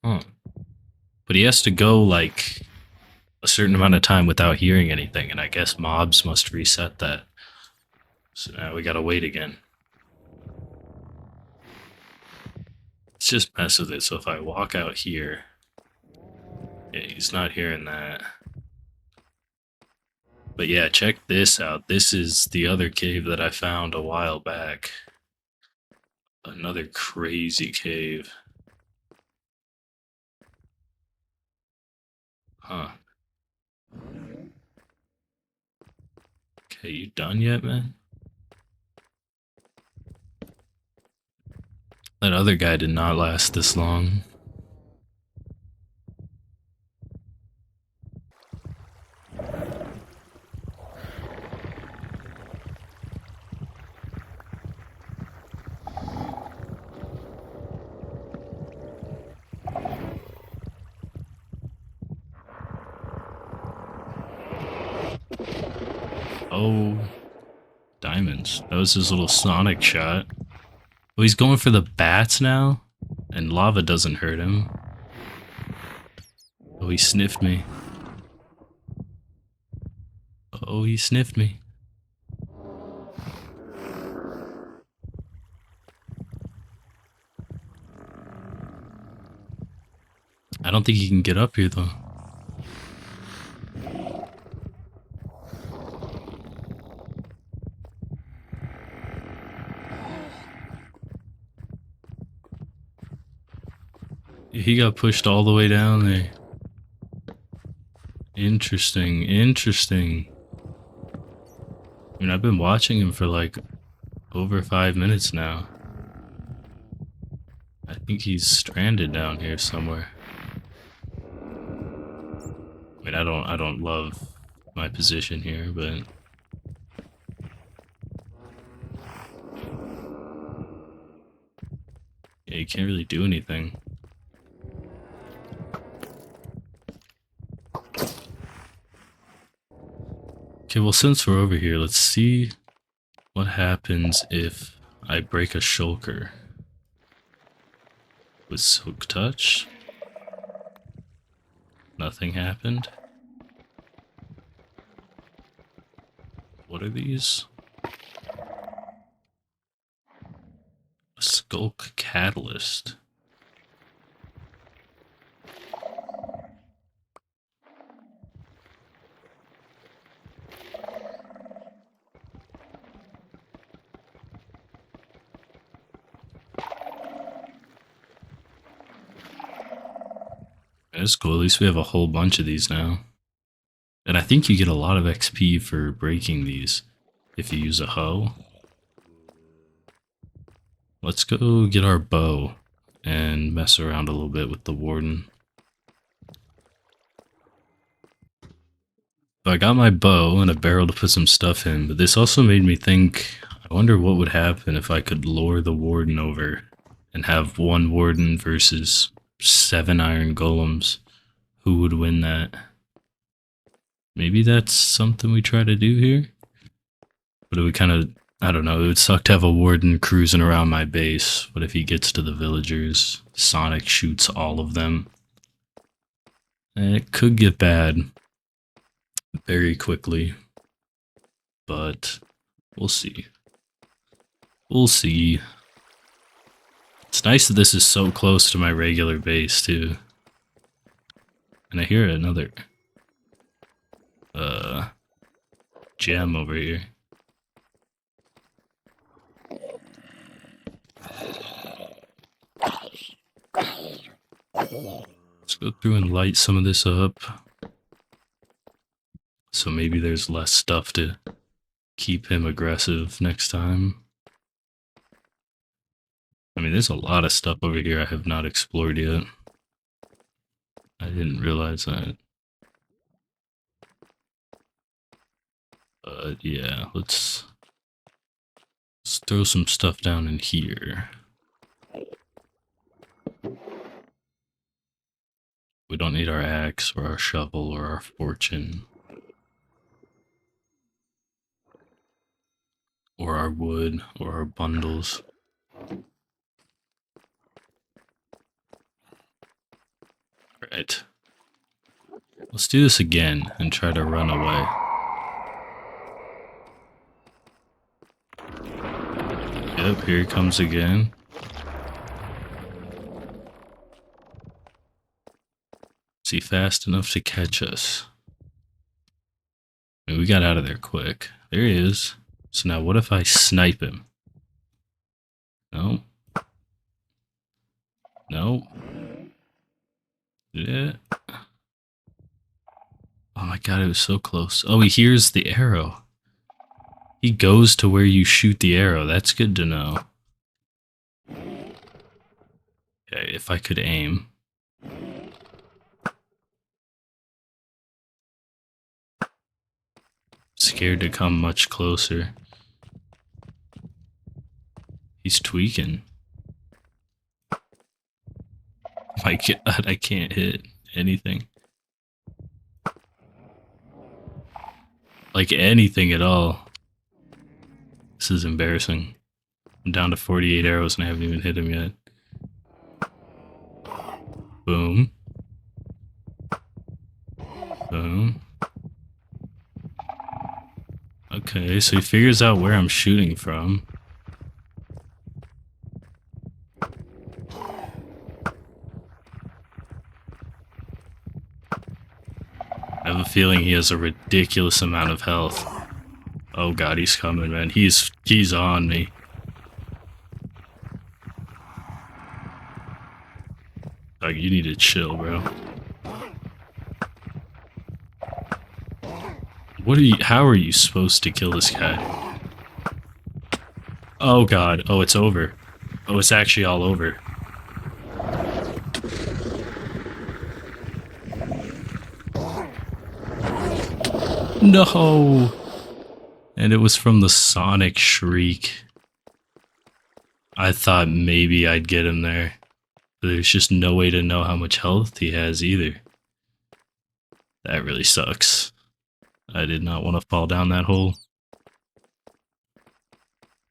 Huh. But he has to go, like, a certain amount of time without hearing anything, and I guess mobs must reset that. So now we gotta wait again. Let's just mess with it. So if I walk out here, yeah, he's not hearing that. But yeah, check this out. This is the other cave that I found a while back. Another crazy cave. Huh. Okay, you done yet, man? That other guy did not last this long. Oh, diamonds. That was his little sonic shot. Oh, he's going for the bats now? And lava doesn't hurt him. Oh, he sniffed me. Oh, he sniffed me. I don't think he can get up here, though. He got pushed all the way down there. Interesting, interesting. I mean, I've been watching him for like over 5 minutes now. I think he's stranded down here somewhere. I mean, I don't love my position here, but yeah, you can't really do anything. Okay, well, since we're over here, let's see what happens if I break a shulker. With Silk Touch, nothing happened. What are these? A Skulk Catalyst. That's cool. At least we have a whole bunch of these now. And I think you get a lot of XP for breaking these if you use a hoe. Let's go get our bow and mess around a little bit with the Warden. So I got my bow and a barrel to put some stuff in, but this also made me think, I wonder what would happen if I could lure the Warden over and have one Warden versus 7 iron golems. Who would win that? Maybe that's something we try to do here? But it would kind of, I don't know, it would suck to have a Warden cruising around my base. What if he gets to the villagers? Sonic shoots all of them. It could get bad very quickly, but we'll see. We'll see. It's nice that this is so close to my regular base, too. And I hear another gem over here. Let's go through and light some of this up. So maybe there's less stuff to keep him aggressive next time. I mean, there's a lot of stuff over here I have not explored yet. I didn't realize that. But yeah, let's throw some stuff down in here. We don't need our axe or our shovel or our fortune. Or our wood or our bundles. Right. Let's do this again and try to run away. Yep, here he comes again. Is he fast enough to catch us? I mean, we got out of there quick. There he is. So now what if I snipe him? No. No. Yeah. Oh my god, it was so close. Oh, he hears the arrow. He goes to where you shoot the arrow. That's good to know. Okay, if I could aim. Scared to come much closer. He's tweaking. My god, I can't hit anything. Like anything at all. This is embarrassing. I'm down to 48 arrows and I haven't even hit him yet. Boom. Boom. Okay, so he figures out where I'm shooting from. I have a feeling he has a ridiculous amount of health. Oh god, he's coming, man. He's on me. Like, you need to chill, bro. How are you supposed to kill this guy? Oh god, oh, it's over. Oh, it's actually all over. No! And it was from the Sonic Shriek. I thought maybe I'd get him there. But there's just no way to know how much health he has either. That really sucks. I did not want to fall down that hole.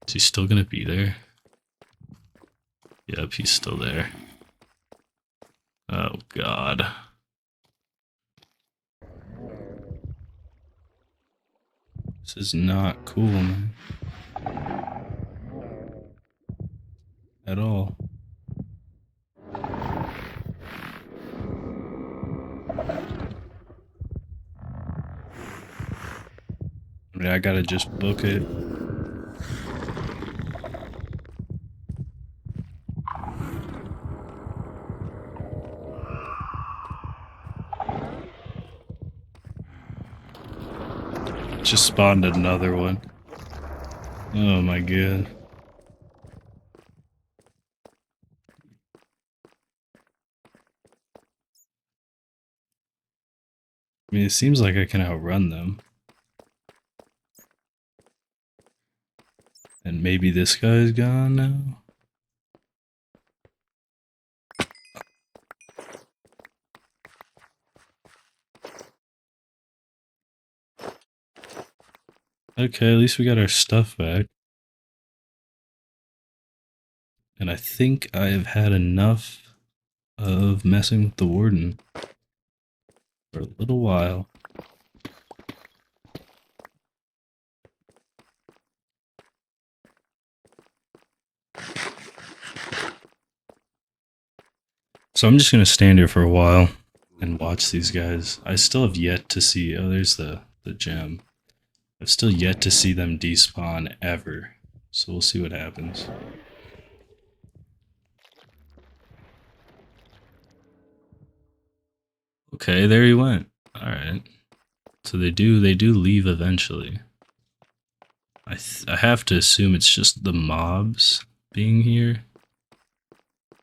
Is he still gonna be there? Yep, he's still there. Oh god. This is not cool, man. At all. I mean, I gotta just book it. Just spawned another one. Oh my god. I mean, it seems like I can outrun them. And maybe this guy's gone now? Okay, at least we got our stuff back. And I think I have had enough of messing with the Warden for a little while. So I'm just gonna stand here for a while and watch these guys. I still have yet to see, oh, there's the gem. I've still yet to see them despawn ever. So we'll see what happens. Okay, there he went. Alright. So they do leave eventually. I have to assume it's just the mobs being here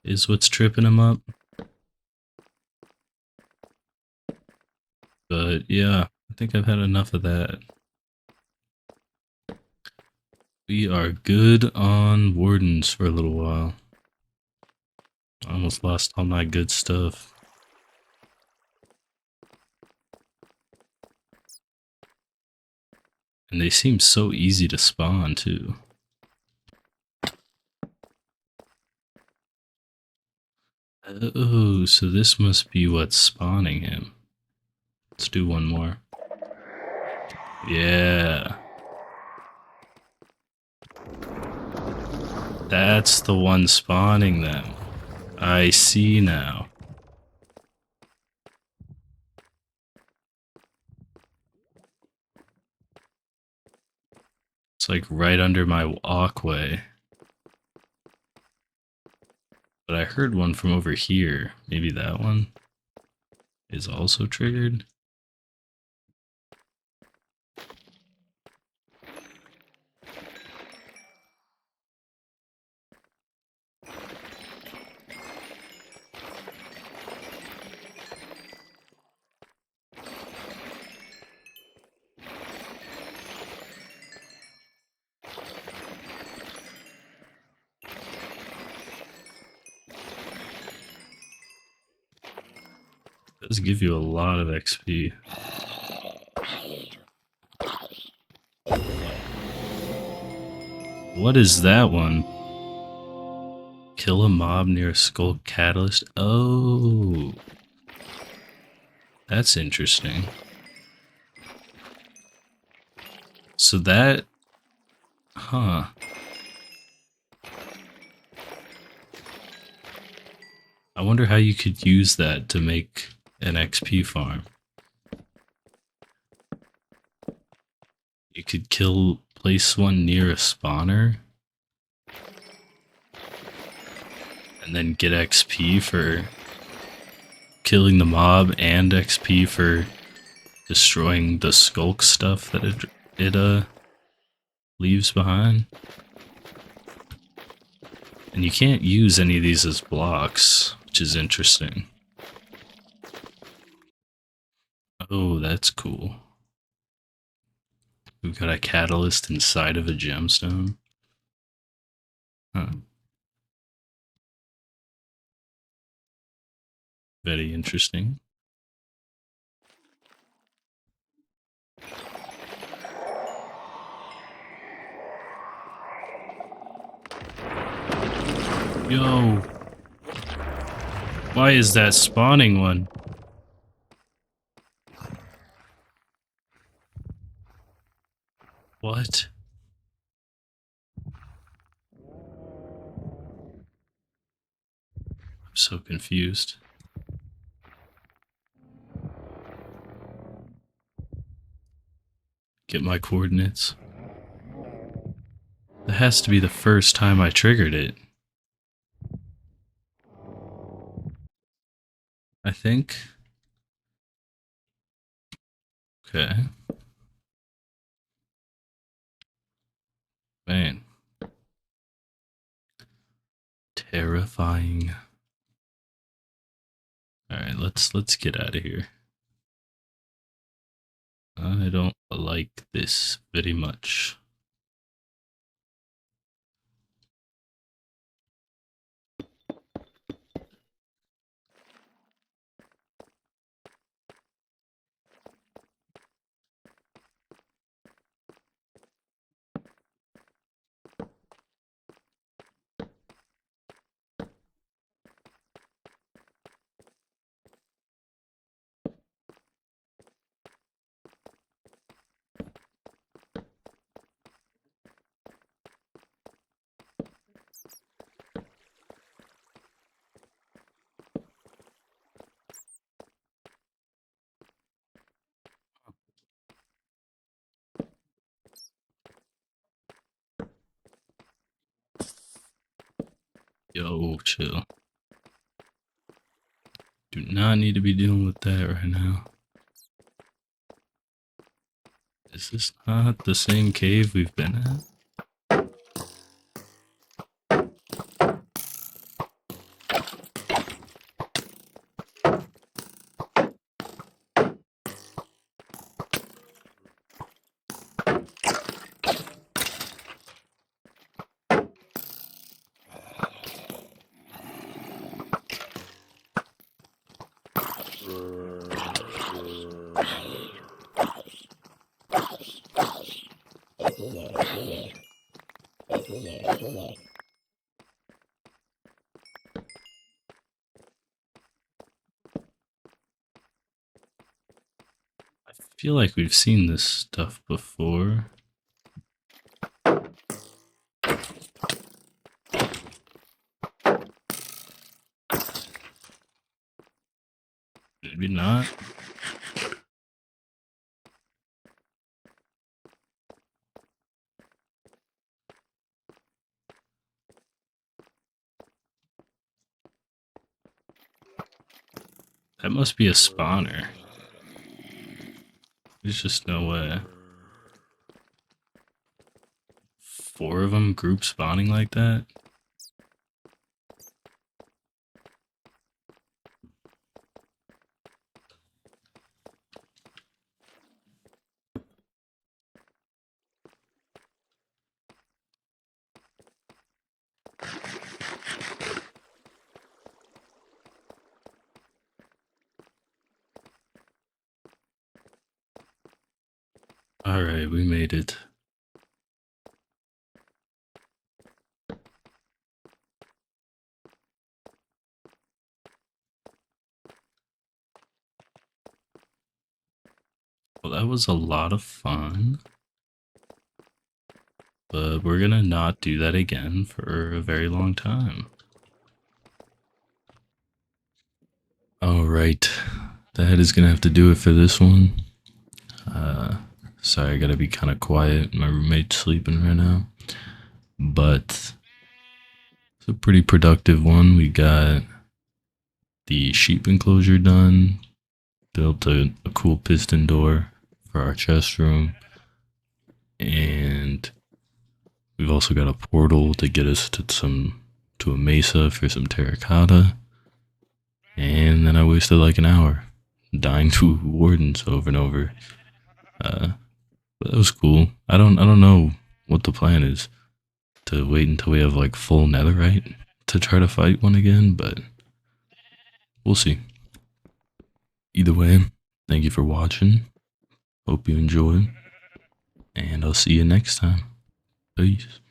is what's tripping them up. But yeah, I think I've had enough of that. We are good on Wardens for a little while. I almost lost all my good stuff. And they seem so easy to spawn, too. Oh, so this must be what's spawning him. Let's do one more. Yeah. That's the one spawning them. I see now. It's like right under my walkway. But I heard one from over here. Maybe that one is also triggered. It does give you a lot of XP. What is that one? Kill a mob near a skull catalyst. Oh. That's interesting. So that... Huh. I wonder how you could use that to make an XP farm. You could place one near a spawner, and then get XP for killing the mob and XP for destroying the skulk stuff that it leaves behind. And you can't use any of these as blocks, which is interesting. Oh, that's cool. We've got a catalyst inside of a gemstone. Huh. Very interesting. Yo. Why is that spawning one? What? I'm so confused. Get my coordinates. That has to be the first time I triggered it. I think. Okay. Man. Terrifying. Alright, let's get out of here. I don't like this very much. Yo, chill. Do not need to be dealing with that right now. Is this not the same cave we've been at? I feel like we've seen this stuff before. Maybe not. That must be a spawner. There's just no way. 4 of them group spawning like that? Alright, we made it. Well, that was a lot of fun. But we're gonna not do that again for a very long time. Alright, that is gonna have to do it for this one. Sorry, I gotta be kind of quiet. My roommate's sleeping right now. But it's a pretty productive one. We got the sheep enclosure done, built a cool piston door for our chest room, and we've also got a portal to get us to a mesa for some terracotta. And then I wasted like an hour dying to wardens over and over. But that was cool. I don't know what the plan is, to wait until we have like full netherite to try to fight one again, but we'll see. Either way, thank you for watching. Hope you enjoyed, and I'll see you next time. Peace.